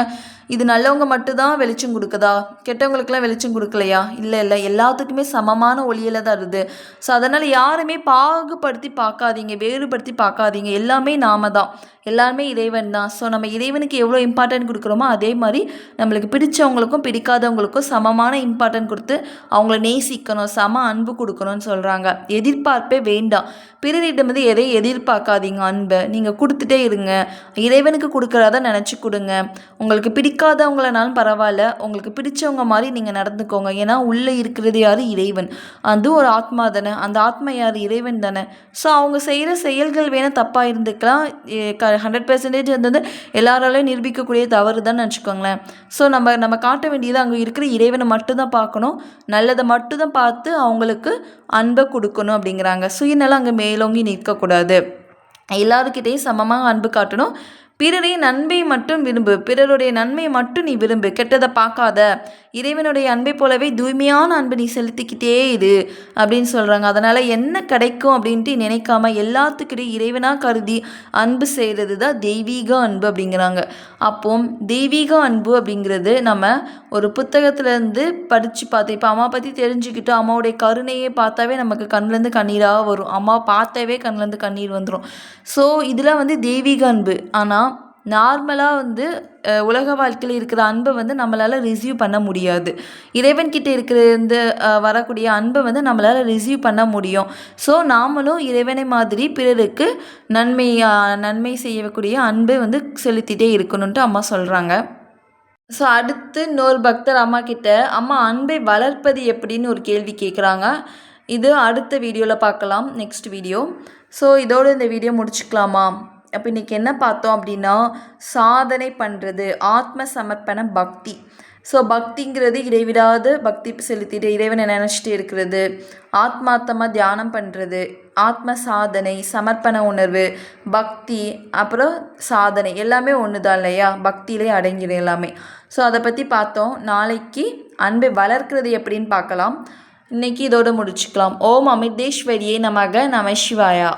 இது நல்லவங்க மட்டும்தான் வெளிச்சம் கொடுக்குதா? கெட்டவங்களுக்கெல்லாம் வெளிச்சம் கொடுக்கலையா? இல்லை, எல்லாத்துக்குமே சமமான ஒளியில் தான் இருக்குது. ஸோ அதனால் யாருமே பாகுபடுத்தி பார்க்காதீங்க, வேறுபடுத்தி பார்க்காதீங்க. எல்லாமே நாம தான், எல்லாருமே இறைவன் தான். ஸோ நம்ம இறைவனுக்கு எவ்வளோ இம்பார்ட்டன்ட் கொடுக்குறோமோ அதே மாதிரி நம்மளுக்கு பிடிச்சவங்களுக்கும் பிடிக்காதவங்களுக்கும் சமமான இம்பார்ட்டன்ட் கொடுத்து அவங்கள நேசிக்கணும், சம அன்பு கொடுக்கணும்னு சொல்கிறாங்க. எதிர்பார்ப்பே வேண்டாம். பிறரிடம் எதையும் எதிர்பார்க்காதீங்க. அன்பை நீங்கள் கொடுத்துட்டே இருங்க. இறைவனுக்கு கொடுக்குறத நினச்சி கொடுங்க. உங்களுக்கு பிடிக்காதவங்களனாலும் பரவாயில்ல, உங்களுக்கு பிடிச்சவங்க மாதிரி நீங்கள் நடந்துக்கோங்க. ஏன்னா உள்ளே இருக்கிறது யார்? இறைவன். அதுவும் ஒரு ஆத்மா தானே. அந்த ஆத்மா யார்? இறைவன் தானே. ஸோ அவங்க செய்கிற செயல்கள் வேணால் தப்பாக இருந்துக்கலாம், 100% எல்லாராலையும் நிரூபிக்கக்கூடிய தவறு தான் நினச்சிக்கோங்களேன். ஸோ நம்ம காட்ட வேண்டியது அங்கே இருக்கிற இறைவனை மட்டும்தான் பார்க்கணும், நல்லதை மட்டும்தான் பார்த்து அவங்களுக்கு அன்பை கொடுக்கணும் அப்படிங்கிறாங்க. சுயநலம் அங்கே மேலோங்கி நிற்கக்கூடாது, எல்லாருக்கிட்டையும் சமமாக அன்பு காட்டணும். பிறருடைய நன்மையை மட்டும் விரும்பு, பிறருடைய நன்மையை மட்டும் நீ விரும்பு, கெட்டதை பார்க்காத. இறைவனுடைய அன்பை போலவே தூய்மையான அன்பு நீ செலுத்திக்கிட்டே இரு அப்படின்னு சொல்கிறாங்க. அதனால் என்ன கிடைக்கும் அப்படின்ட்டு நினைக்காம எல்லாத்துக்கிட்டையும் இறைவனாக கருதி அன்பு செய்கிறது தான் தெய்வீக அன்பு அப்படிங்கிறாங்க. அப்போ தெய்வீக அன்பு அப்படிங்கிறது நம்ம ஒரு புத்தகத்துலேருந்து படித்து பார்த்து, இப்போ அம்மா பற்றி தெரிஞ்சுக்கிட்டு அம்மாவுடைய கருணையை பார்த்தாவே நமக்கு கண்ணிலேருந்து கண்ணீராக வரும். அம்மா பார்த்தாவே கண்ணிலேருந்து கண்ணீர் வந்துடும். ஸோ இதெல்லாம் தெய்வீக அன்பு. ஆனால் நார்மலாக உலக வாழ்க்கையில் இருக்கிற அன்பை நம்மளால் ரிசீவ் பண்ண முடியாது. இறைவன்கிட்ட இருக்கிற வரக்கூடிய அன்பை நம்மளால் ரிசீவ் பண்ண முடியும். ஸோ நாமளும் இறைவனை மாதிரி பிறருக்கு நன்மை செய்யக்கூடிய அன்பை செலுத்திட்டே இருக்கணுன்ட்டு அம்மா சொல்கிறாங்க. ஸோ அடுத்து இன்னொரு பக்தர் அம்மா கிட்ட, அம்மா அன்பை வளர்ப்பது எப்படின்னு ஒரு கேள்வி கேட்குறாங்க. இது அடுத்த வீடியோவில் பார்க்கலாம், நெக்ஸ்ட் வீடியோ. ஸோ இதோடு இந்த வீடியோ முடிச்சுக்கலாமா? அப்போ இன்றைக்கி என்ன பார்த்தோம் அப்படின்னா, சாதனை பண்ணுறது, ஆத்ம சமர்ப்பண பக்தி. ஸோ பக்திங்கிறது இடைவிடாது பக்தி செலுத்திட்டு இறைவனை நினச்சிட்டு இருக்கிறது, ஆத்மார்த்தமாக தியானம் பண்ணுறது, ஆத்ம சாதனை, சமர்ப்பண உணர்வு, பக்தி, அப்புறம் சாதனை எல்லாமே ஒன்று தான் இல்லையா? பக்தியிலே அடங்கிடும் எல்லாமே. ஸோ அதை பற்றி பார்த்தோம். நாளைக்கு அன்பை வளர்க்கிறது எப்படின்னு பார்க்கலாம். இன்றைக்கி இதோடு முடிச்சுக்கலாம். ஓம் அமிர்தேஸ்வரியே நமக நம சிவாயா.